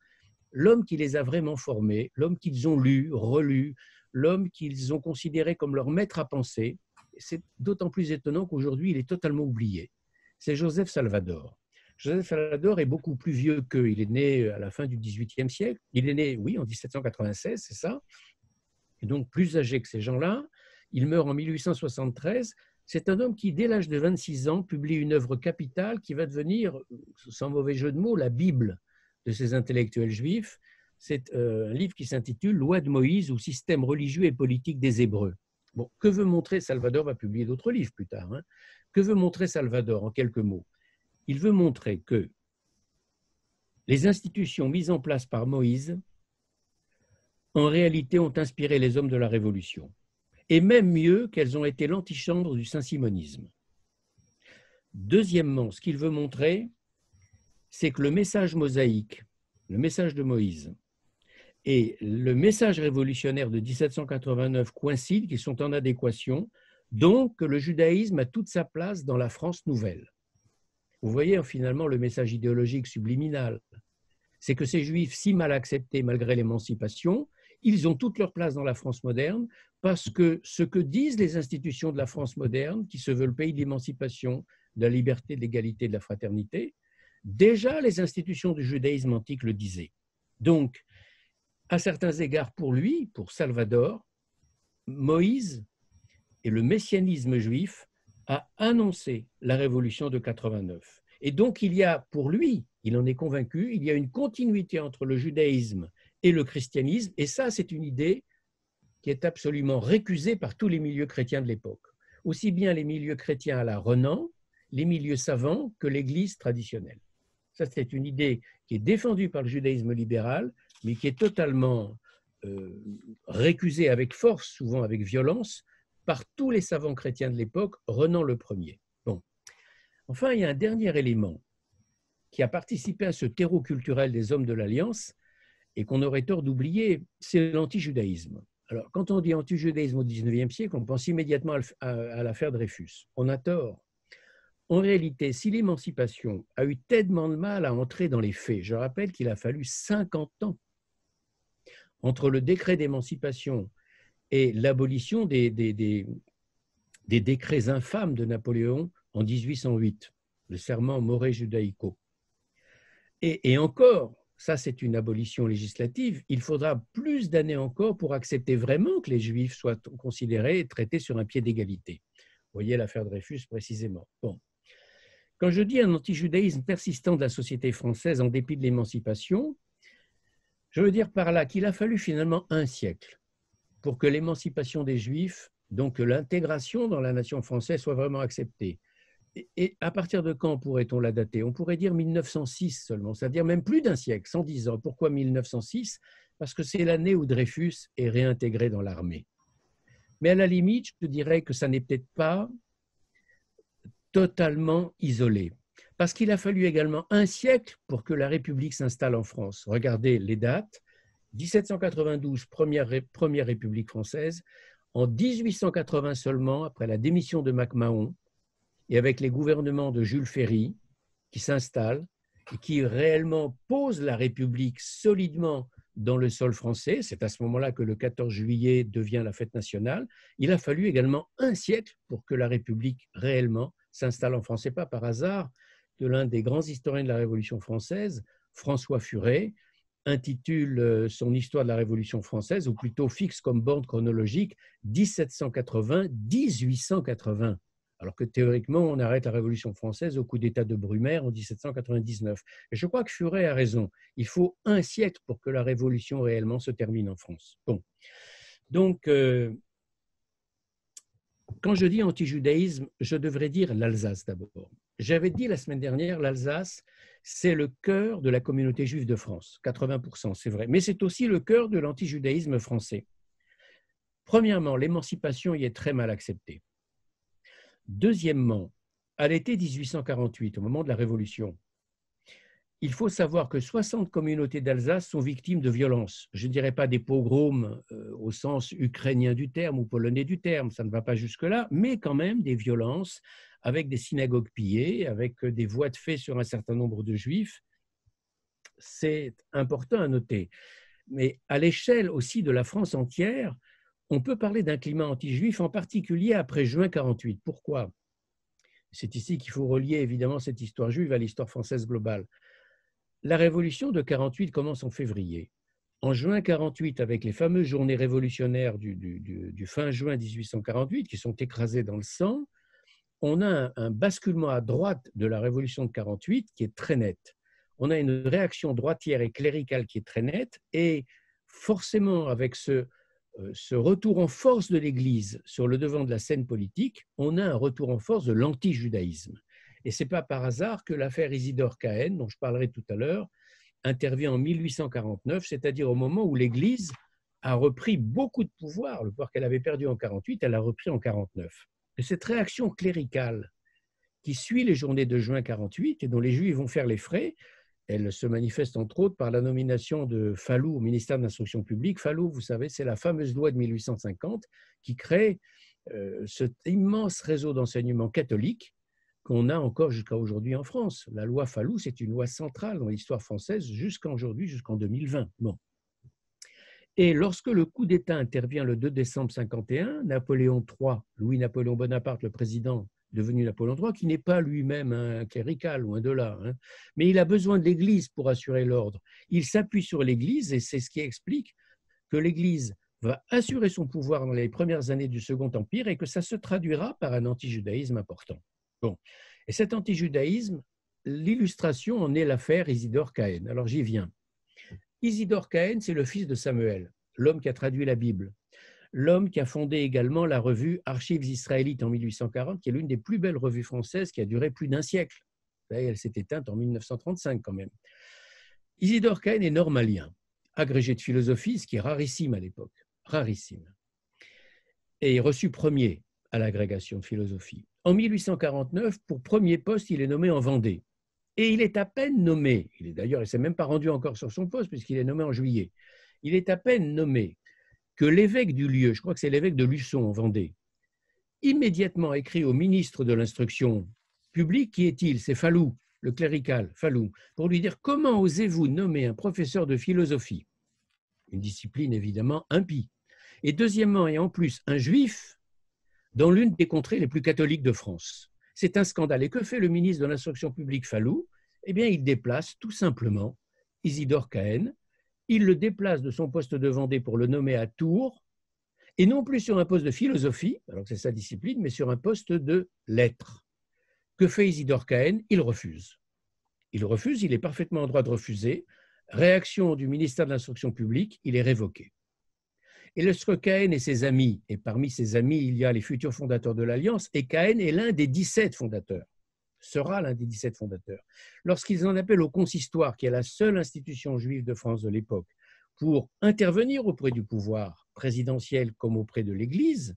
l'homme qui les a vraiment formés, l'homme qu'ils ont lu, relu, l'homme qu'ils ont considéré comme leur maître à penser, c'est d'autant plus étonnant qu'aujourd'hui, il est totalement oublié. C'est Joseph Salvador. Joseph Salvador est beaucoup plus vieux qu'eux. Il est né à la fin du XVIIIe siècle. Il est né, oui, en 1796, c'est ça. Et donc plus âgé que ces gens-là. Il meurt en 1873. C'est un homme qui, dès l'âge de 26 ans, publie une œuvre capitale qui va devenir, sans mauvais jeu de mots, la Bible de ces intellectuels juifs. C'est un livre qui s'intitule « Loi de Moïse ou système religieux et politique des Hébreux ». Bon, que veut montrer Salvador va publier d'autres livres plus tard. Hein. Que veut montrer Salvador en quelques mots? Il veut montrer que les institutions mises en place par Moïse, en réalité, ont inspiré les hommes de la Révolution. Et même mieux, qu'elles ont été l'antichambre du saint-simonisme. Deuxièmement, ce qu'il veut montrer, c'est que le message mosaïque, le message de Moïse, et le message révolutionnaire de 1789 coïncident, qu'ils sont en adéquation, donc que le judaïsme a toute sa place dans la France nouvelle. Vous voyez finalement le message idéologique subliminal, c'est que ces juifs si mal acceptés malgré l'émancipation, ils ont toute leur place dans la France moderne parce que ce que disent les institutions de la France moderne, qui se veut le pays de l'émancipation, de la liberté, de l'égalité, de la fraternité, déjà les institutions du judaïsme antique le disaient. Donc, à certains égards pour lui, pour Salvador, Moïse et le messianisme juif a annoncé la révolution de 89. Et donc il y a pour lui, il en est convaincu, il y a une continuité entre le judaïsme et le christianisme, et ça c'est une idée qui est absolument récusée par tous les milieux chrétiens de l'époque, aussi bien les milieux chrétiens à la Renan, les milieux savants que l'Église traditionnelle. Ça c'est une idée qui est défendue par le judaïsme libéral, mais qui est totalement récusée avec force, souvent avec violence, par tous les savants chrétiens de l'époque, Renan le premier. Bon. Enfin, il y a un dernier élément qui a participé à ce terreau culturel des hommes de l'Alliance et qu'on aurait tort d'oublier, c'est l'antijudaïsme. Alors, quand on dit antijudaïsme au XIXe siècle, on pense immédiatement à l'affaire Dreyfus. On a tort. En réalité, si l'émancipation a eu tellement de mal à entrer dans les faits, je rappelle qu'il a fallu 50 ans entre le décret d'émancipation et l'abolition des décrets infâmes de Napoléon en 1808, le serment Moret Judaico. Et encore, ça c'est une abolition législative, il faudra plus d'années encore pour accepter vraiment que les Juifs soient considérés et traités sur un pied d'égalité. Vous voyez l'affaire Dreyfus précisément. Bon. Quand je dis un antijudaïsme persistant de la société française en dépit de l'émancipation, je veux dire par là qu'il a fallu finalement un siècle pour que l'émancipation des Juifs, donc que l'intégration dans la nation française soit vraiment acceptée. Et à partir de quand pourrait-on la dater? On pourrait dire 1906 seulement, c'est-à-dire même plus d'un siècle, 110 ans. Pourquoi 1906? Parce que c'est l'année où Dreyfus est réintégré dans l'armée. Mais à la limite, je dirais que ça n'est peut-être pas totalement isolé. Parce qu'il a fallu également un siècle pour que la République s'installe en France. Regardez les dates. 1792, première République française. En 1880 seulement, après la démission de MacMahon, et avec les gouvernements de Jules Ferry qui s'installent et qui réellement posent la République solidement dans le sol français, c'est à ce moment-là que le 14 juillet devient la fête nationale, il a fallu également un siècle pour que la République réellement s'installe en France. Ce n'est pas par hasard que l'un des grands historiens de la Révolution française, François Furet, intitule son histoire de la Révolution française, ou plutôt fixe comme borne chronologique 1780-1880. Alors que théoriquement, on arrête la Révolution française au coup d'État de Brumaire en 1799. Et je crois que Furet a raison. Il faut un siècle pour que la Révolution réellement se termine en France. Bon. Donc, quand je dis anti-judaïsme, je devrais dire l'Alsace d'abord. J'avais dit la semaine dernière, l'Alsace, c'est le cœur de la communauté juive de France, 80%, c'est vrai. Mais c'est aussi le cœur de l'anti-judaïsme français. Premièrement, l'émancipation y est très mal acceptée. Deuxièmement, à l'été 1848, au moment de la Révolution, il faut savoir que 60 communautés d'Alsace sont victimes de violences. Je ne dirais pas des pogroms au sens ukrainien du terme ou polonais du terme, ça ne va pas jusque-là, mais quand même des violences avec des synagogues pillées, avec des voies de fait sur un certain nombre de juifs. C'est important à noter. Mais à l'échelle aussi de la France entière, on peut parler d'un climat anti-juif, en particulier après juin 48. Pourquoi? C'est ici qu'il faut relier évidemment cette histoire juive à l'histoire française globale. La révolution de 48 commence en février. En juin 48, avec les fameuses journées révolutionnaires du fin juin 1848, qui sont écrasées dans le sang, on a un basculement à droite de la révolution de 48 qui est très net. On a une réaction droitière et cléricale qui est très nette, et forcément, avec ce retour en force de l'Église sur le devant de la scène politique, on a un retour en force de l'anti-judaïsme. Et ce n'est pas par hasard que l'affaire Isidore Cahen, dont je parlerai tout à l'heure, intervient en 1849, c'est-à-dire au moment où l'Église a repris beaucoup de pouvoir. Le pouvoir qu'elle avait perdu en 48, elle a repris en 49. Et cette réaction cléricale qui suit les journées de juin 48 et dont les Juifs vont faire les frais, elle se manifeste entre autres par la nomination de Fallou au ministère de l'Instruction publique. Fallou, vous savez, c'est la fameuse loi de 1850 qui crée cet immense réseau d'enseignement catholique qu'on a encore jusqu'à aujourd'hui en France. La loi Fallou, c'est une loi centrale dans l'histoire française jusqu'à aujourd'hui, jusqu'en 2020. Bon. Et lorsque le coup d'État intervient le 2 décembre 51, Napoléon III, Louis-Napoléon Bonaparte, le président devenu Napoléon III, qui n'est pas lui-même un clérical, loin de là, hein, mais il a besoin de l'Église pour assurer l'ordre. Il s'appuie sur l'Église et c'est ce qui explique que l'Église va assurer son pouvoir dans les premières années du Second Empire et que ça se traduira par un anti-judaïsme important. Bon. Et cet anti-judaïsme, l'illustration en est l'affaire Isidore Cahen. Alors j'y viens. Isidore Cahen, c'est le fils de Samuel, l'homme qui a traduit la Bible. L'homme qui a fondé également la revue Archives israélites en 1840, qui est l'une des plus belles revues françaises qui a duré plus d'un siècle. Elle s'est éteinte en 1935 quand même. Isidore Cahen est normalien, agrégé de philosophie, ce qui est rarissime à l'époque, rarissime. Et reçu premier à l'agrégation de philosophie. En 1849, pour premier poste, il est nommé en Vendée. Et il est à peine nommé, il ne s'est même pas rendu encore sur son poste puisqu'il est nommé en juillet, il est à peine nommé que l'évêque du lieu, je crois que c'est l'évêque de Luçon en Vendée, immédiatement écrit au ministre de l'Instruction publique, qui est-il? C'est Fallou, le clérical, Fallou, pour lui dire comment osez-vous nommer un professeur de philosophie, une discipline évidemment impie, et deuxièmement et en plus un juif dans l'une des contrées les plus catholiques de France. C'est un scandale. Et que fait le ministre de l'Instruction publique Fallou? Eh bien, il déplace tout simplement Isidore Cahen. Il le déplace de son poste de Vendée pour le nommer à Tours, et non plus sur un poste de philosophie, alors que c'est sa discipline, mais sur un poste de lettres. Que fait Isidore Cahen? Il refuse. Il refuse, il est parfaitement en droit de refuser. Réaction du ministère de l'Instruction publique, il est révoqué. Et lorsque Cahen et ses amis, et parmi ses amis, il y a les futurs fondateurs de l'Alliance, et Cahen est l'un des 17 fondateurs, sera l'un des 17 fondateurs. Lorsqu'ils en appellent au consistoire, qui est la seule institution juive de France de l'époque, pour intervenir auprès du pouvoir présidentiel comme auprès de l'Église,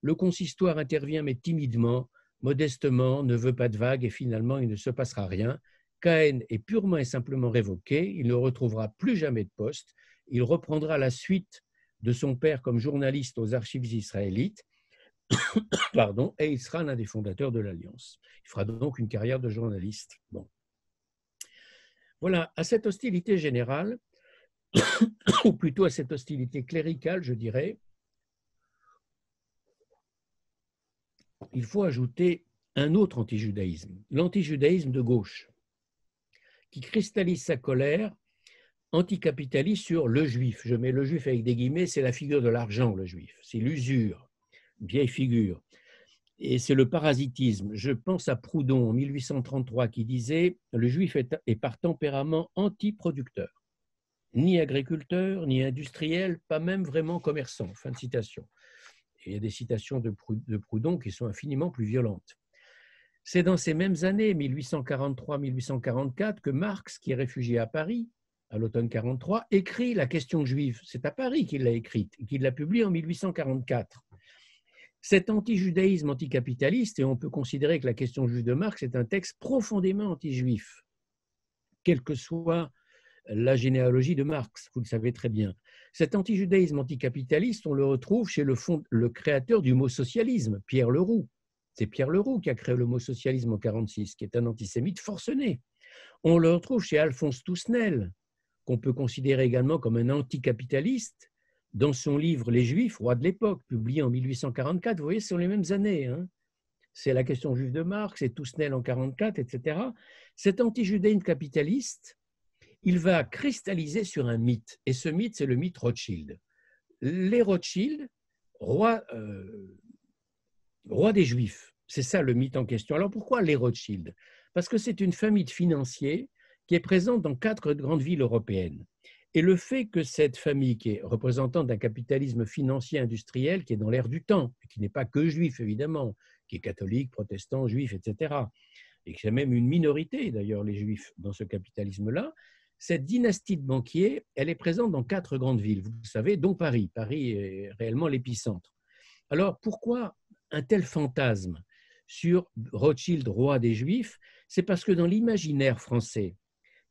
le consistoire intervient mais timidement, modestement, ne veut pas de vagues et finalement il ne se passera rien. Cahen est purement et simplement révoqué, il ne retrouvera plus jamais de poste, il reprendra la suite de son père comme journaliste aux archives israélites, pardon, et il sera l'un des fondateurs de l'Alliance. Il fera donc une carrière de journaliste. Bon. Voilà, à cette hostilité générale, ou plutôt à cette hostilité cléricale, je dirais, il faut ajouter un autre antijudaïsme, l'antijudaïsme de gauche, qui cristallise sa colère anticapitaliste sur le juif. Je mets le juif avec des guillemets, c'est la figure de l'argent, le juif. C'est l'usure, une vieille figure. Et c'est le parasitisme. Je pense à Proudhon en 1833 qui disait « Le juif est par tempérament anti-producteur, ni agriculteur, ni industriel, pas même vraiment commerçant. » Fin de citation. Et il y a des citations de Proudhon qui sont infiniment plus violentes. C'est dans ces mêmes années, 1843-1844, que Marx, qui est réfugié à Paris, à l'automne 43, écrit La question juive. C'est à Paris qu'il l'a écrite et qu'il l'a publiée en 1844. Cet anti-judaïsme anticapitaliste, et on peut considérer que La question juive de Marx est un texte profondément anti-juif, quelle que soit la généalogie de Marx, vous le savez très bien. Cet anti-judaïsme anticapitaliste, on le retrouve chez le créateur du mot socialisme, Pierre Leroux. C'est Pierre Leroux qui a créé le mot socialisme en 1946, qui est un antisémite forcené. On le retrouve chez Alphonse Toussenel, qu'on peut considérer également comme un anticapitaliste, dans son livre Les Juifs, rois de l'époque, publié en 1844. Vous voyez, ce sont les mêmes années. Hein. C'est La question juive de Marx, c'est Toussenel en 1944, etc. Cet anti-judaïsme capitaliste, il va cristalliser sur un mythe. Et ce mythe, c'est le mythe Rothschild. Les Rothschild, rois des Juifs, c'est ça le mythe en question. Alors pourquoi les Rothschild? Parce que c'est une famille de financiers qui est présente dans 4 grandes villes européennes. Et le fait que cette famille, qui est représentante d'un capitalisme financier industriel qui est dans l'air du temps, et qui n'est pas que juif évidemment, qui est catholique, protestant, juif, etc., et qui est même une minorité d'ailleurs les juifs dans ce capitalisme-là, cette dynastie de banquiers, elle est présente dans 4 grandes villes, vous savez, dont Paris. Paris est réellement l'épicentre. Alors pourquoi un tel fantasme sur Rothschild, roi des Juifs? C'est parce que dans l'imaginaire français,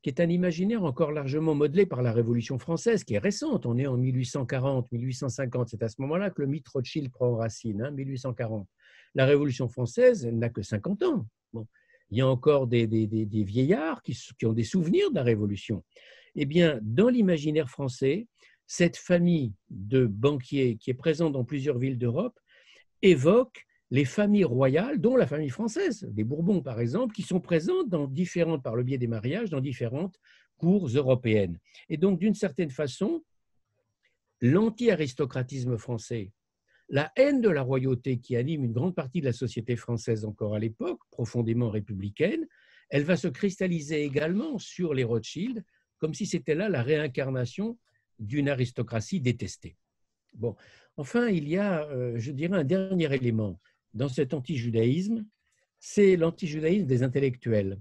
qui est un imaginaire encore largement modelé par la Révolution française, qui est récente, on est en 1840, 1850, c'est à ce moment-là que le mythe Rothschild prend racine, 1840. La Révolution française, elle n'a que 50 ans. Bon. Il y a encore des vieillards qui ont des souvenirs de la Révolution. Eh bien, dans l'imaginaire français, cette famille de banquiers qui est présente dans plusieurs villes d'Europe évoque les familles royales, dont la famille française, des Bourbons par exemple, qui sont présentes par le biais des mariages, dans différentes cours européennes. Et donc, d'une certaine façon, l'anti-aristocratisme français, la haine de la royauté qui anime une grande partie de la société française encore à l'époque, profondément républicaine, elle va se cristalliser également sur les Rothschild, comme si c'était là la réincarnation d'une aristocratie détestée. Bon, enfin, il y a, je dirais, un dernier élément dans cet anti-judaïsme, c'est l'anti-judaïsme des intellectuels,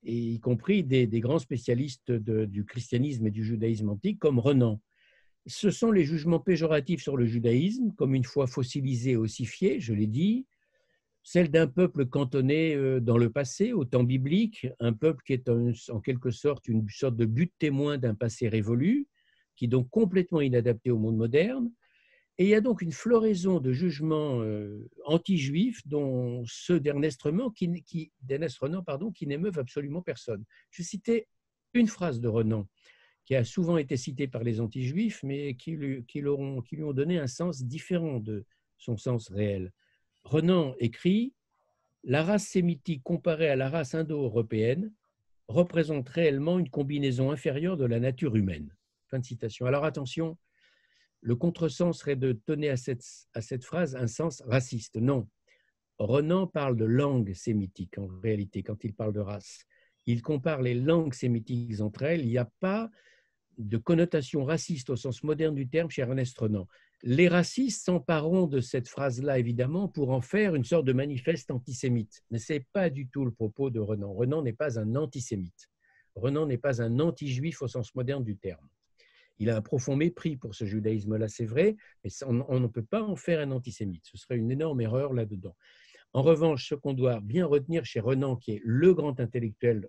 et y compris des grands spécialistes du christianisme et du judaïsme antique, comme Renan. Ce sont les jugements péjoratifs sur le judaïsme, comme une foi fossilisée et ossifiée, je l'ai dit, celle d'un peuple cantonné dans le passé, au temps biblique, un peuple qui est en quelque sorte une sorte de but témoin d'un passé révolu, qui est donc complètement inadapté au monde moderne. Et il y a donc une floraison de jugements anti-juifs, dont ceux d'Ernest Renan, qui n'émeuvent absolument personne. Je citais une phrase de Renan, qui a souvent été citée par les anti-juifs, mais qui lui ont donné un sens différent de son sens réel. Renan écrit « La race sémitique comparée à la race indo-européenne représente réellement une combinaison inférieure de la nature humaine. » Fin de citation. Alors attention, le contresens serait de donner à cette phrase un sens raciste. Non, Renan parle de langue sémitique en réalité quand il parle de race. Il compare les langues sémitiques entre elles. Il n'y a pas de connotation raciste au sens moderne du terme chez Ernest Renan. Les racistes s'empareront de cette phrase-là, évidemment, pour en faire une sorte de manifeste antisémite. Mais ce n'est pas du tout le propos de Renan. Renan n'est pas un antisémite. Renan n'est pas un anti-juif au sens moderne du terme. Il a un profond mépris pour ce judaïsme-là, c'est vrai, mais on ne peut pas en faire un antisémite. Ce serait une énorme erreur là-dedans. En revanche, ce qu'on doit bien retenir chez Renan, qui est le grand intellectuel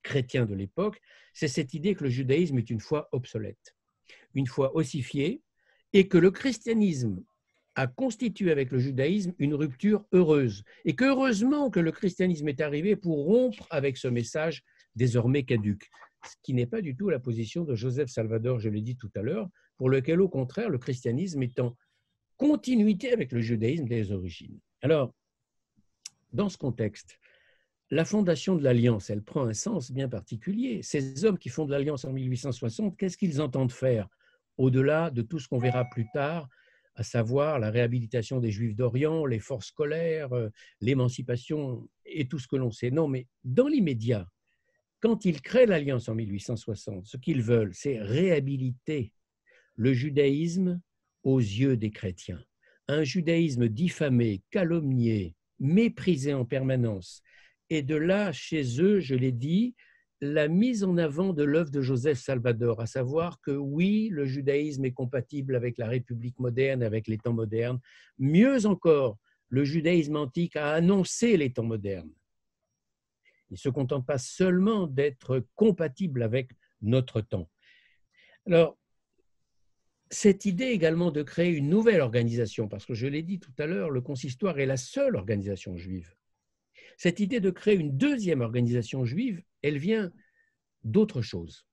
chrétien de l'époque, c'est cette idée que le judaïsme est une foi obsolète, une foi ossifiée, et que le christianisme a constitué avec le judaïsme une rupture heureuse, et que heureusement que le christianisme est arrivé pour rompre avec ce message désormais caduc, ce qui n'est pas du tout la position de Joseph Salvador, je l'ai dit tout à l'heure, pour lequel au contraire le christianisme est en continuité avec le judaïsme des origines. Alors, dans ce contexte, la fondation de l'Alliance, elle prend un sens bien particulier. Ces hommes qui fondent l'Alliance en 1860, qu'est-ce qu'ils entendent faire au-delà de tout ce qu'on verra plus tard, à savoir la réhabilitation des Juifs d'Orient, les forces scolaires, l'émancipation et tout ce que l'on sait. Non, mais dans l'immédiat, quand ils créent l'Alliance en 1860, ce qu'ils veulent, c'est réhabiliter le judaïsme aux yeux des chrétiens. Un judaïsme diffamé, calomnié, méprisé en permanence. Et de là, chez eux, je l'ai dit, la mise en avant de l'œuvre de Joseph Salvador, à savoir que oui, le judaïsme est compatible avec la République moderne, avec les temps modernes. Mieux encore, le judaïsme antique a annoncé les temps modernes. Il ne se contente pas seulement d'être compatible avec notre temps. Alors, cette idée également de créer une nouvelle organisation, parce que je l'ai dit tout à l'heure, le consistoire est la seule organisation juive. Cette idée de créer une deuxième organisation juive, elle vient d'autre chose.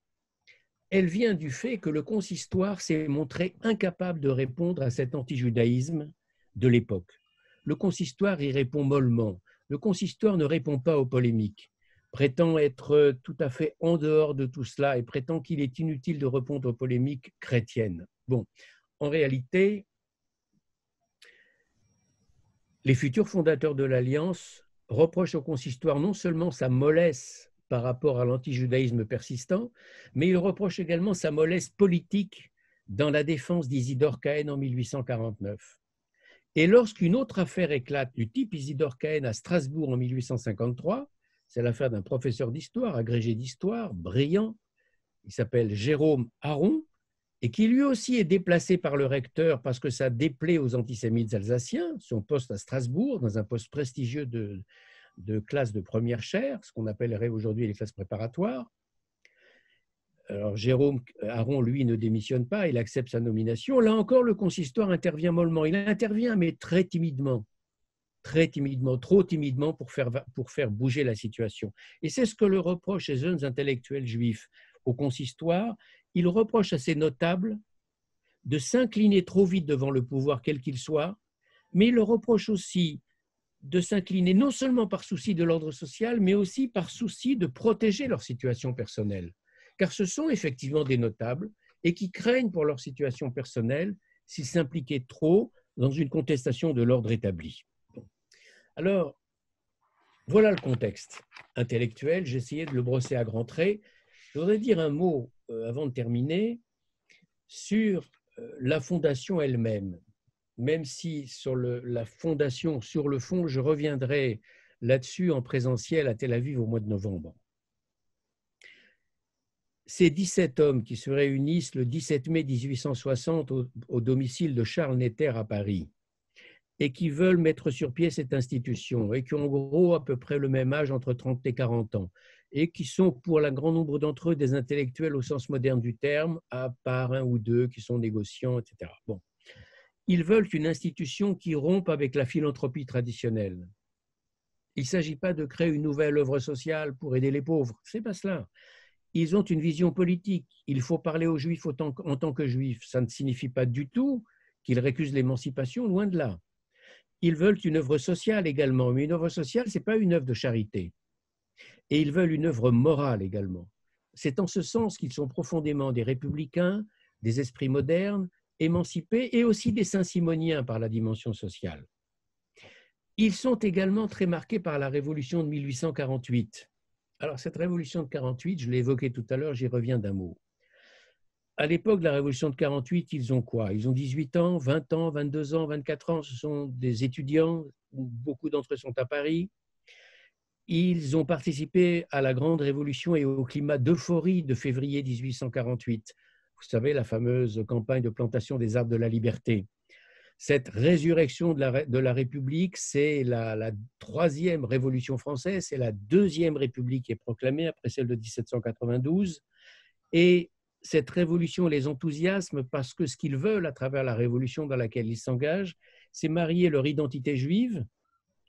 Elle vient du fait que le consistoire s'est montré incapable de répondre à cet antijudaïsme de l'époque. Le consistoire y répond mollement. Le consistoire ne répond pas aux polémiques, prétend être tout à fait en dehors de tout cela et prétend qu'il est inutile de répondre aux polémiques chrétiennes. Bon, en réalité, les futurs fondateurs de l'Alliance reprochent au consistoire non seulement sa mollesse par rapport à l'antijudaïsme persistant, mais ils reprochent également sa mollesse politique dans la défense d'Isidore Cahen en 1849. Et lorsqu'une autre affaire éclate du type Isidore Cahen à Strasbourg en 1853, c'est l'affaire d'un professeur d'histoire, agrégé d'histoire, brillant, il s'appelle Jérôme Aron, et qui lui aussi est déplacé par le recteur parce que ça déplaît aux antisémites alsaciens, son poste à Strasbourg, dans un poste prestigieux de classe de première chaire, ce qu'on appellerait aujourd'hui les classes préparatoires. Alors Jérôme Aron, lui, ne démissionne pas, il accepte sa nomination. Là encore, le consistoire intervient mollement. Il intervient, mais très timidement, trop timidement pour faire bouger la situation. Et c'est ce que le reprochent ces jeunes intellectuels juifs au consistoire. Ils reprochent à ces notables de s'incliner trop vite devant le pouvoir, quel qu'il soit, mais ils le reprochent aussi de s'incliner non seulement par souci de l'ordre social, mais aussi par souci de protéger leur situation personnelle. Car ce sont effectivement des notables et qui craignent pour leur situation personnelle s'ils s'impliquaient trop dans une contestation de l'ordre établi. Bon. Alors, voilà le contexte intellectuel. J'ai essayé de le brosser à grands traits. Je voudrais dire un mot, avant de terminer, sur la fondation elle-même. Même si sur la fondation, sur le fond, je reviendrai là-dessus en présentiel à Tel Aviv au mois de novembre. Ces 17 hommes qui se réunissent le 17 mai 1860 au domicile de Charles Netter à Paris et qui veulent mettre sur pied cette institution et qui ont en gros à peu près le même âge, entre 30 et 40 ans, et qui sont pour le grand nombre d'entre eux des intellectuels au sens moderne du terme, à part un ou deux qui sont négociants, etc. Bon. Ils veulent une institution qui rompe avec la philanthropie traditionnelle. Il ne s'agit pas de créer une nouvelle œuvre sociale pour aider les pauvres, ce n'est pas cela. Ils ont une vision politique. Il faut parler aux Juifs en tant que Juifs. Ça ne signifie pas du tout qu'ils récusent l'émancipation, loin de là. Ils veulent une œuvre sociale également, mais une œuvre sociale, ce n'est pas une œuvre de charité. Et ils veulent une œuvre morale également. C'est en ce sens qu'ils sont profondément des républicains, des esprits modernes, émancipés et aussi des saint-simoniens par la dimension sociale. Ils sont également très marqués par la révolution de 1848. Alors cette révolution de 1848, je l'ai évoquée tout à l'heure, j'y reviens d'un mot. À l'époque de la révolution de 1848, ils ont quoi? Ils ont 18 ans, 20 ans, 22 ans, 24 ans, ce sont des étudiants, beaucoup d'entre eux sont à Paris. Ils ont participé à la grande révolution et au climat d'euphorie de février 1848. Vous savez, la fameuse campagne de plantation des arbres de la liberté. Cette résurrection de la République, c'est la troisième révolution française, c'est la deuxième République qui est proclamée après celle de 1792. Et cette révolution les enthousiasme parce que ce qu'ils veulent à travers la révolution dans laquelle ils s'engagent, c'est marier leur identité juive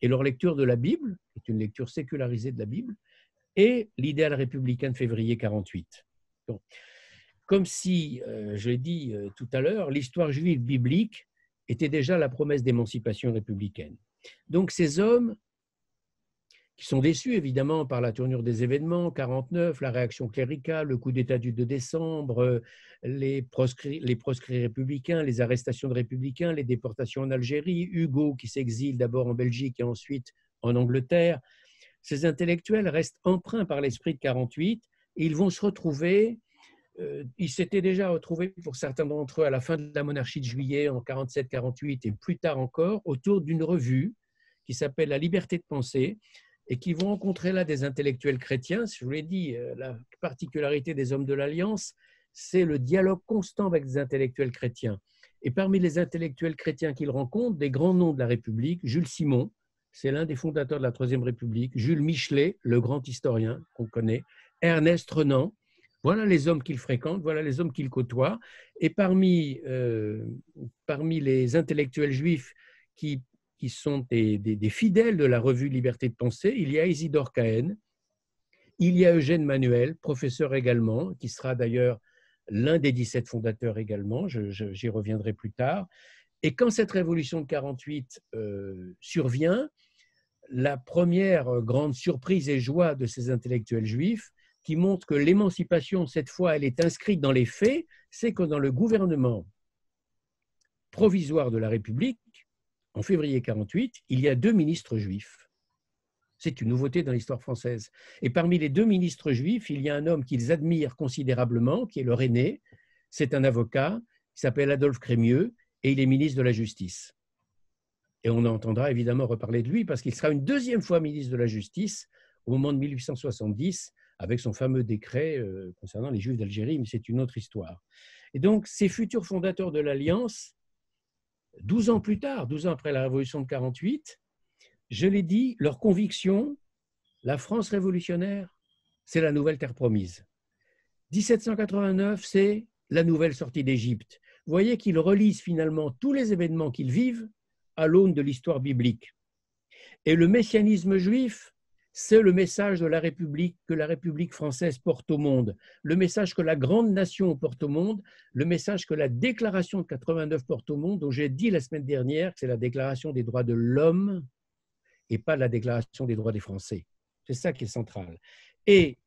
et leur lecture de la Bible, qui est une lecture sécularisée de la Bible, et l'idéal républicain de février 48. Donc, comme si, je l'ai dit tout à l'heure, l'histoire juive biblique était déjà la promesse d'émancipation républicaine. Donc ces hommes, qui sont déçus évidemment par la tournure des événements, 49, la réaction cléricale, le coup d'État du 2 décembre, les proscrits républicains, les arrestations de républicains, les déportations en Algérie, Hugo qui s'exile d'abord en Belgique et ensuite en Angleterre. Ces intellectuels restent empreints par l'esprit de 48 et ils vont se retrouver, ils s'étaient déjà retrouvés pour certains d'entre eux à la fin de la monarchie de Juillet en 47-48 et plus tard encore autour d'une revue qui s'appelle La Liberté de penser, et qui vont rencontrer là des intellectuels chrétiens. Je vous l'ai dit, la particularité des hommes de l'Alliance, c'est le dialogue constant avec des intellectuels chrétiens. Et parmi les intellectuels chrétiens qu'ils rencontrent, des grands noms de la République, Jules Simon, c'est l'un des fondateurs de la Troisième République, Jules Michelet, le grand historien qu'on connaît, Ernest Renan, voilà les hommes qu'il fréquente, voilà les hommes qu'il côtoie. Et parmi les intellectuels juifs qui sont des fidèles de la revue Liberté de penser, il y a Isidore Cahen, il y a Eugène Manuel, professeur également, qui sera d'ailleurs l'un des 17 fondateurs également, j'y reviendrai plus tard. Et quand cette révolution de 48 survient, la première grande surprise et joie de ces intellectuels juifs, qui montre que l'émancipation, cette fois, elle est inscrite dans les faits, c'est que dans le gouvernement provisoire de la République, en février 48, il y a 2 ministres juifs. C'est une nouveauté dans l'histoire française. Et parmi les 2 ministres juifs, il y a un homme qu'ils admirent considérablement, qui est leur aîné. C'est un avocat, il s'appelle Adolphe Crémieux, et il est ministre de la Justice. Et on entendra évidemment reparler de lui, parce qu'il sera une 2e fois ministre de la Justice au moment de 1870, avec son fameux décret concernant les Juifs d'Algérie, mais c'est une autre histoire. Et donc, ces futurs fondateurs de l'Alliance, 12 ans plus tard, 12 ans après la Révolution de 48, je l'ai dit, leur conviction, la France révolutionnaire, c'est la nouvelle terre promise. 1789, c'est la nouvelle sortie d'Égypte. Vous voyez qu'ils relisent finalement tous les événements qu'ils vivent à l'aune de l'histoire biblique. Et le messianisme juif, c'est le message de la République que la République française porte au monde, le message que la grande nation porte au monde, le message que la déclaration de 89 porte au monde, dont j'ai dit la semaine dernière que c'est la déclaration des droits de l'homme et pas la déclaration des droits des Français. C'est ça qui est central. Et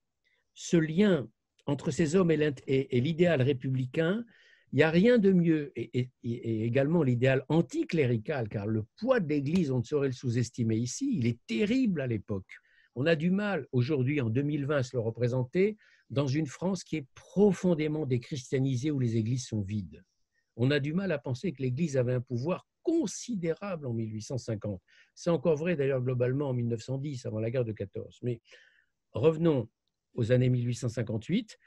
ce lien entre ces hommes et l'idéal républicain, il n'y a rien de mieux, et également l'idéal anticlérical, car le poids de l'Église, on ne saurait le sous-estimer ici, il est terrible à l'époque. On a du mal aujourd'hui, en 2020, à se le représenter dans une France qui est profondément déchristianisée, où les églises sont vides. On a du mal à penser que l'Église avait un pouvoir considérable en 1850. C'est encore vrai d'ailleurs globalement en 1910, avant la guerre de 14. Mais revenons aux années 1858.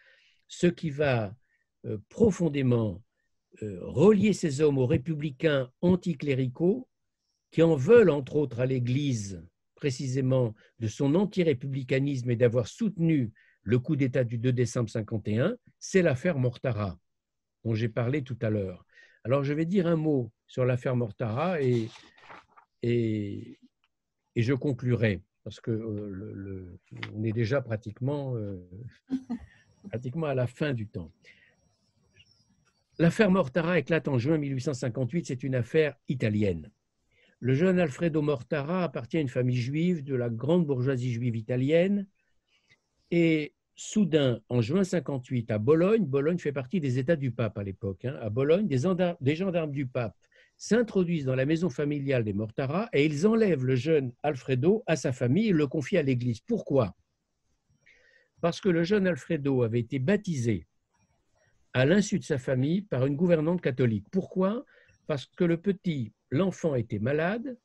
Ce qui va profondément relier ces hommes aux républicains anticléricaux, qui en veulent entre autres à l'Église, précisément de son anti-républicanisme et d'avoir soutenu le coup d'État du 2 décembre 51, c'est l'affaire Mortara, dont j'ai parlé tout à l'heure. Alors je vais dire un mot sur l'affaire Mortara et je conclurai, parce que on est déjà pratiquement à la fin du temps. L'affaire Mortara éclate en juin 1858, c'est une affaire italienne. Le jeune Alfredo Mortara appartient à une famille juive de la grande bourgeoisie juive italienne et soudain, en juin 58, à Bologne, Bologne fait partie des États du pape à l'époque, à Bologne, des gendarmes du pape s'introduisent dans la maison familiale des Mortara et ils enlèvent le jeune Alfredo à sa famille et le confient à l'Église. Pourquoi ? Parce que le jeune Alfredo avait été baptisé à l'insu de sa famille par une gouvernante catholique. Pourquoi ? Parce que l'enfant était malade,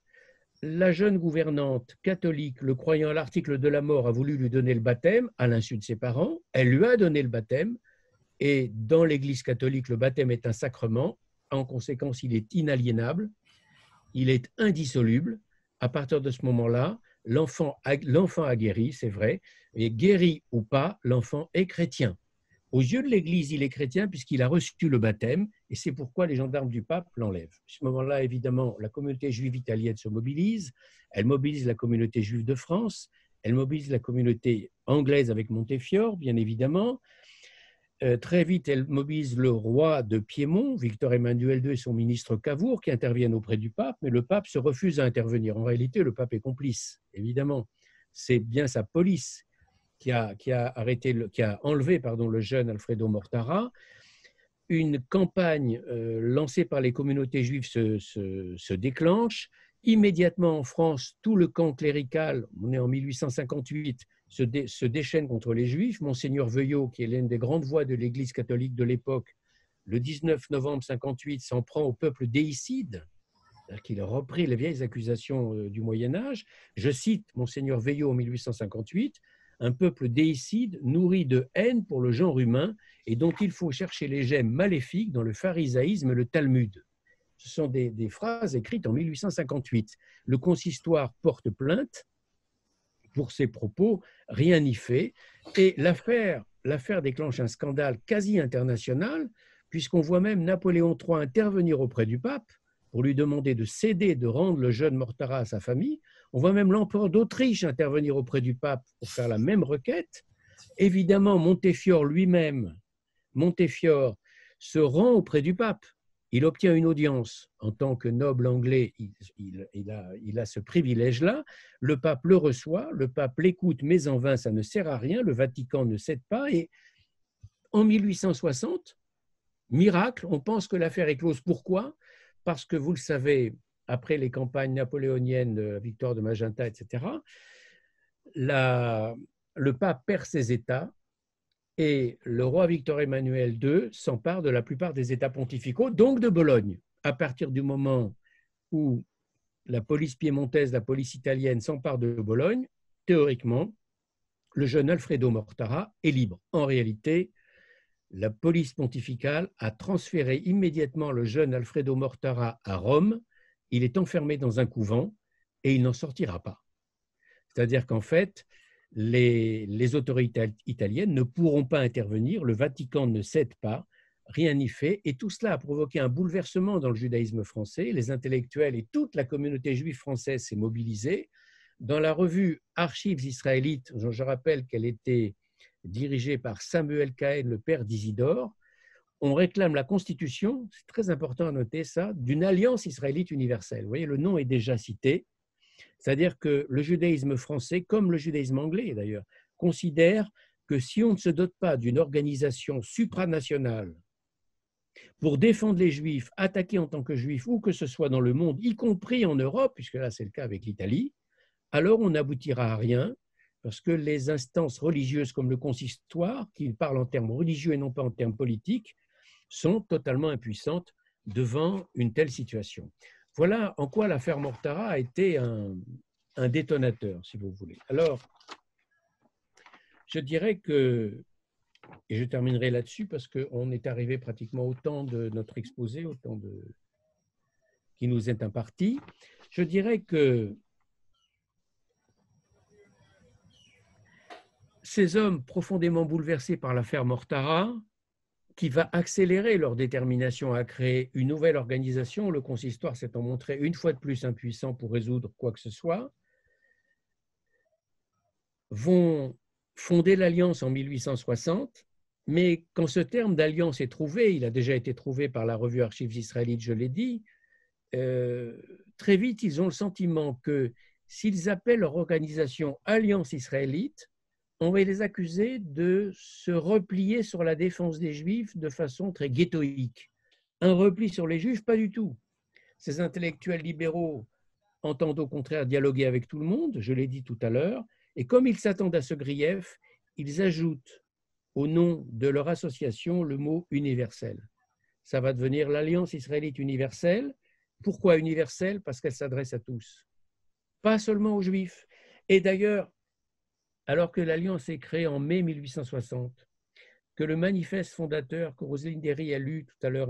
la jeune gouvernante catholique, le croyant à l'article de la mort, a voulu lui donner le baptême à l'insu de ses parents, elle lui a donné le baptême, et dans l'Église catholique, le baptême est un sacrement, en conséquence, il est inaliénable, il est indissoluble. À partir de ce moment-là, l'enfant a guéri, c'est vrai, et guéri ou pas, l'enfant est chrétien. Aux yeux de l'Église, il est chrétien puisqu'il a reçu le baptême, et c'est pourquoi les gendarmes du pape l'enlèvent. À ce moment-là, évidemment, la communauté juive italienne se mobilise, elle mobilise la communauté juive de France, elle mobilise la communauté anglaise avec Montefiore, bien évidemment. Très vite, elle mobilise le roi de Piémont, Victor Emmanuel II, et son ministre Cavour, qui interviennent auprès du pape, mais le pape se refuse à intervenir. En réalité, le pape est complice, évidemment. C'est bien sa police qui a enlevé le jeune Alfredo Mortara. Une campagne lancée par les communautés juives se déclenche. Immédiatement en France, tout le camp clérical, on est en 1858, se déchaîne contre les Juifs. Monseigneur Veuillot, qui est l'une des grandes voix de l'Église catholique de l'époque, le 19 novembre 58, s'en prend au peuple déicide, c'est-à-dire qu'il a repris les vieilles accusations du Moyen-Âge. Je cite Monseigneur Veuillot en 1858, « Un peuple déicide nourri de haine pour le genre humain et dont il faut chercher les gemmes maléfiques dans le pharisaïsme et le Talmud ». Ce sont des phrases écrites en 1858. Le consistoire porte plainte pour ces propos, rien n'y fait. Et l'affaire déclenche un scandale quasi international, puisqu'on voit même Napoléon III intervenir auprès du pape pour lui demander de céder, de rendre le jeune Mortara à sa famille. On voit même l'empereur d'Autriche intervenir auprès du pape pour faire la même requête. Évidemment, Montefiore lui-même, se rend auprès du pape. Il obtient une audience en tant que noble anglais, il a ce privilège-là. Le pape le reçoit, le pape l'écoute, mais en vain, ça ne sert à rien, le Vatican ne cède pas. Et en 1860, miracle, on pense que l'affaire est close. Pourquoi? Parce que, vous le savez, après les campagnes napoléoniennes, la victoire de Magenta, etc., le pape perd ses États, et le roi Victor Emmanuel II s'empare de la plupart des États pontificaux, donc de Bologne. À partir du moment où la police piémontaise, la police italienne s'empare de Bologne, théoriquement, le jeune Alfredo Mortara est libre. En réalité, la police pontificale a transféré immédiatement le jeune Alfredo Mortara à Rome. Il est enfermé dans un couvent et il n'en sortira pas. C'est-à-dire qu'en fait, les autorités italiennes ne pourront pas intervenir, le Vatican ne cède pas, rien n'y fait, et tout cela a provoqué un bouleversement dans le judaïsme français. Les intellectuels et toute la communauté juive française s'est mobilisée. Dans la revue Archives israélites, je rappelle qu'elle était dirigée par Samuel Cahen, le père d'Isidore, on réclame la constitution, c'est très important à noter ça, d'une alliance israélite universelle. Vous voyez, le nom est déjà cité. C'est-à-dire que le judaïsme français, comme le judaïsme anglais d'ailleurs, considère que si on ne se dote pas d'une organisation supranationale pour défendre les Juifs, attaquer en tant que Juifs, où que ce soit dans le monde, y compris en Europe, puisque là c'est le cas avec l'Italie, alors on n'aboutira à rien, parce que les instances religieuses comme le consistoire, qui parlent en termes religieux et non pas en termes politiques, sont totalement impuissantes devant une telle situation. Voilà en quoi l'affaire Mortara a été un détonateur, si vous voulez. Alors, je dirais que, et je terminerai là-dessus parce qu'on est arrivé pratiquement au temps de notre exposé, au temps qui nous est imparti, je dirais que ces hommes profondément bouleversés par l'affaire Mortara, qui va accélérer leur détermination à créer une nouvelle organisation, le consistoire s'étant montré une fois de plus impuissant pour résoudre quoi que ce soit, vont fonder l'Alliance en 1860, mais quand ce terme d'alliance est trouvé, il a déjà été trouvé par la revue Archives israélites, je l'ai dit, très vite ils ont le sentiment que s'ils appellent leur organisation Alliance israélite, on va les accuser de se replier sur la défense des Juifs de façon très ghettoïque. Un repli sur les Juifs, pas du tout. Ces intellectuels libéraux entendent au contraire dialoguer avec tout le monde, je l'ai dit tout à l'heure, et comme ils s'attendent à ce grief, ils ajoutent au nom de leur association le mot universel. Ça va devenir l'Alliance israélite universelle. Pourquoi universelle? Parce qu'elle s'adresse à tous, pas seulement aux Juifs. Et d'ailleurs, alors que l'Alliance est créée en mai 1860, que le manifeste fondateur que Roselyne Derry a lu tout à l'heure,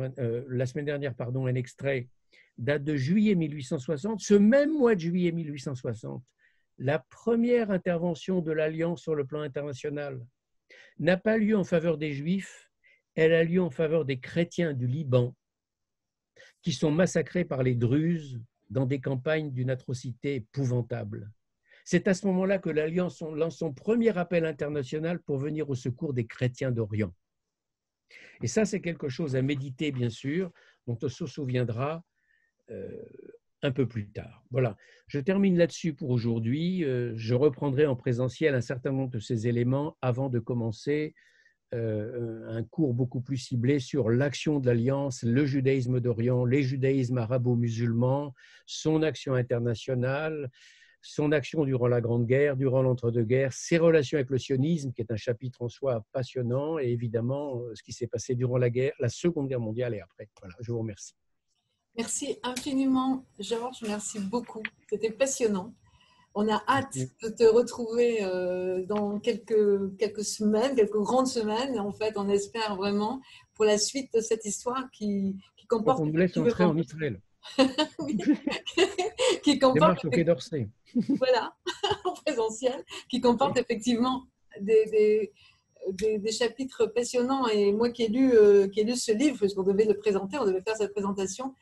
la semaine dernière, un extrait, date de juillet 1860, ce même mois de juillet 1860, la première intervention de l'Alliance sur le plan international n'a pas lieu en faveur des Juifs, elle a lieu en faveur des chrétiens du Liban qui sont massacrés par les Druzes dans des campagnes d'une atrocité épouvantable. C'est à ce moment-là que l'Alliance lance son premier appel international pour venir au secours des chrétiens d'Orient. Et ça, c'est quelque chose à méditer, bien sûr, dont on se souviendra un peu plus tard. Voilà, je termine là-dessus pour aujourd'hui. Je reprendrai en présentiel un certain nombre de ces éléments avant de commencer un cours beaucoup plus ciblé sur l'action de l'Alliance, le judaïsme d'Orient, les judaïsmes arabo-musulmans, son action internationale, son action durant la Grande Guerre, durant l'entre-deux-guerres, ses relations avec le sionisme, qui est un chapitre en soi passionnant, et évidemment ce qui s'est passé durant la guerre, la Seconde Guerre mondiale et après. Voilà, je vous remercie. Merci infiniment, Georges. Merci beaucoup. C'était passionnant. On a hâte de te retrouver dans quelques semaines, quelques grandes semaines. En fait, on espère vraiment pour la suite de cette histoire qui comporte… On nous laisse entrer en Israël. Oui. Qui comporte… Démarche au Quai d'Orsay. Voilà, en présentiel, qui comporte effectivement des chapitres passionnants. Et moi qui ai lu ce livre, puisqu'on devait le présenter, on devait faire cette présentation,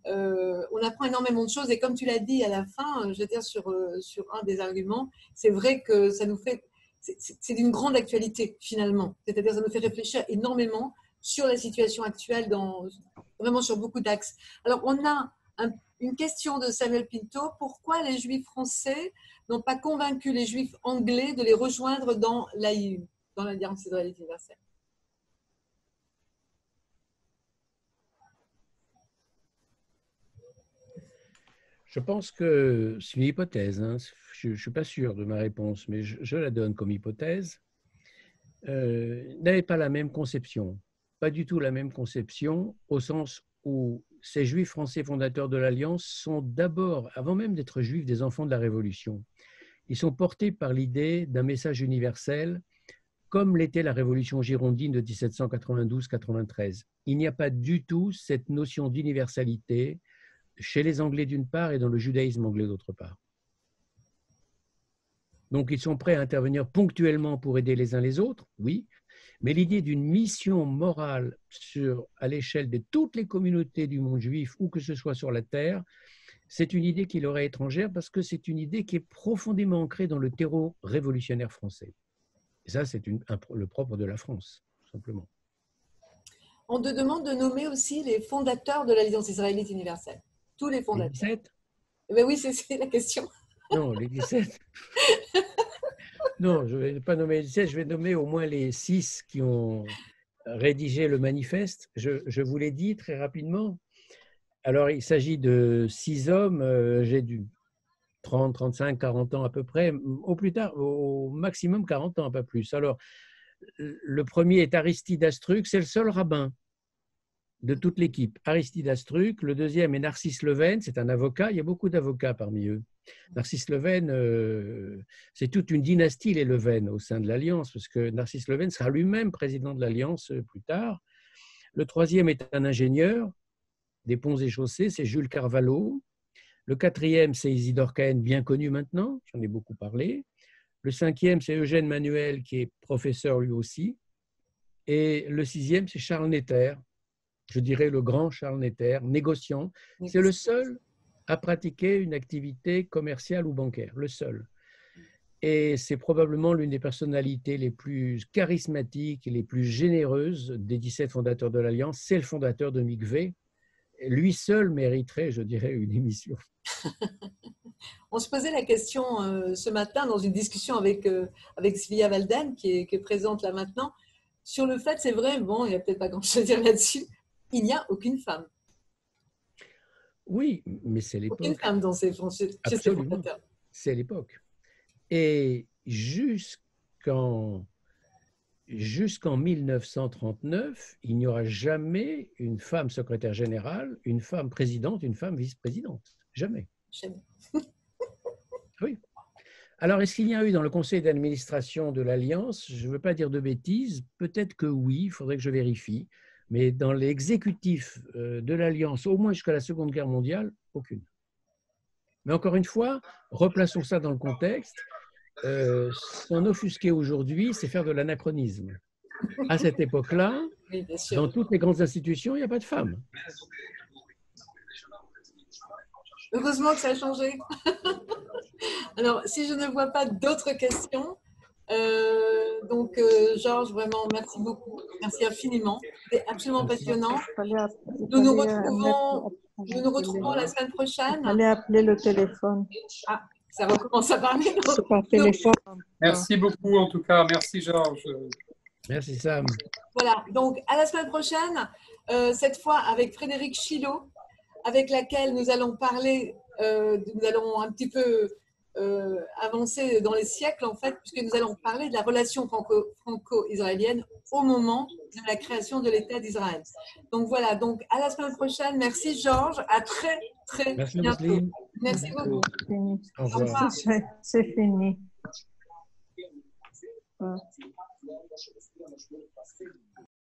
on apprend énormément de choses. Et comme tu l'as dit à la fin, je veux dire sur un des arguments, c'est vrai que ça nous fait… C'est d'une grande actualité, finalement. C'est-à-dire ça nous fait réfléchir énormément sur la situation actuelle, vraiment sur beaucoup d'axes. Alors, on a une question de Samuel Pinto. Pourquoi les Juifs français n'ont pas convaincu les Juifs anglais de les rejoindre dans l'AIU, dans l'Alliance israélite universelle? Je pense que c'est une hypothèse. Hein. Je ne suis pas sûr de ma réponse, mais je la donne comme hypothèse. N'avaient pas la même conception. Pas du tout la même conception, au sens où ces Juifs français fondateurs de l'Alliance sont d'abord, avant même d'être Juifs, des enfants de la Révolution. Ils sont portés par l'idée d'un message universel, comme l'était la Révolution girondine de 1792-93. Il n'y a pas du tout cette notion d'universalité chez les Anglais d'une part et dans le judaïsme anglais d'autre part. Donc ils sont prêts à intervenir ponctuellement pour aider les uns les autres, oui, mais l'idée d'une mission morale à l'échelle de toutes les communautés du monde juif, où que ce soit sur la terre, c'est une idée qui leur est étrangère parce que c'est une idée qui est profondément ancrée dans le terreau révolutionnaire français. Et ça, c'est le propre de la France, tout simplement. On te demande de nommer aussi les fondateurs de l'Alliance israélite universelle. Tous les fondateurs. Les 17 ? Ben oui, c'est la question. Non, les 17. Non, je ne vais pas nommer les 17, je vais nommer au moins les 6 qui ont rédigé le manifeste. Je vous l'ai dit très rapidement. Alors, il s'agit de 6 hommes, j'ai dû 30, 35, 40 ans à peu près, au plus tard, au maximum 40 ans, pas plus. Alors, le premier est Aristide Astruc, c'est le seul rabbin de toute l'équipe. Aristide Astruc, le deuxième est Narcisse Leven, c'est un avocat, il y a beaucoup d'avocats parmi eux. Narcisse Leven, c'est toute une dynastie, les Leven, au sein de l'Alliance, parce que Narcisse Leven sera lui-même président de l'Alliance plus tard. Le troisième est un ingénieur des ponts et chaussées, c'est Jules Carvalho. Le quatrième, c'est Isidore Cahen, bien connu maintenant, j'en ai beaucoup parlé. Le cinquième, c'est Eugène Manuel, qui est professeur lui aussi. Et le sixième, c'est Charles Netter, je dirais le grand Charles Netter, négociant. C'est le seul à pratiquer une activité commerciale ou bancaire, le seul. Et c'est probablement l'une des personnalités les plus charismatiques et les plus généreuses des 17 fondateurs de l'Alliance. C'est le fondateur de Mikvé. Lui seul mériterait, je dirais, une émission. On se posait la question ce matin dans une discussion avec Svia Walden, qui est présente là maintenant, sur le fait, c'est vrai, bon, il n'y a peut-être pas grand-chose à dire là-dessus, il n'y a aucune femme. Oui, mais c'est l'époque. Aucune femme dans ces fondateurs. C'est l'époque. Et jusqu'en 1939, il n'y aura jamais une femme secrétaire générale, une femme présidente, une femme vice-présidente. Jamais. Jamais. Oui. Alors, est-ce qu'il y a eu dans le conseil d'administration de l'Alliance, je ne veux pas dire de bêtises, peut-être que oui, il faudrait que je vérifie, mais dans l'exécutif de l'Alliance, au moins jusqu'à la Seconde Guerre mondiale, aucune. Mais encore une fois, replaçons ça dans le contexte. s'en offusquer aujourd'hui, c'est faire de l'anachronisme. À cette époque-là, Oui, bien sûr. dans toutes les grandes institutions, il n'y a pas de femmes. Heureusement que ça a changé. Alors, si je ne vois pas d'autres questions, Georges, vraiment, merci beaucoup. Merci infiniment. C'était absolument passionnant. Nous nous retrouvons la semaine prochaine. Allez appeler le téléphone. Ah, ça recommence à parler. C'est par téléphone. Merci beaucoup en tout cas. Merci Georges. Merci Sam. Voilà, donc à la semaine prochaine, cette fois avec Frédéric Chilot, avec laquelle nous allons parler, nous allons un petit peu avancer dans les siècles en fait, puisque nous allons parler de la relation franco-israélienne au moment de la création de l'État d'Israël. Donc voilà, donc à la semaine prochaine. Merci Georges, à très Merci, bientôt. Roselyne. Merci beaucoup. Au revoir. C'est fini.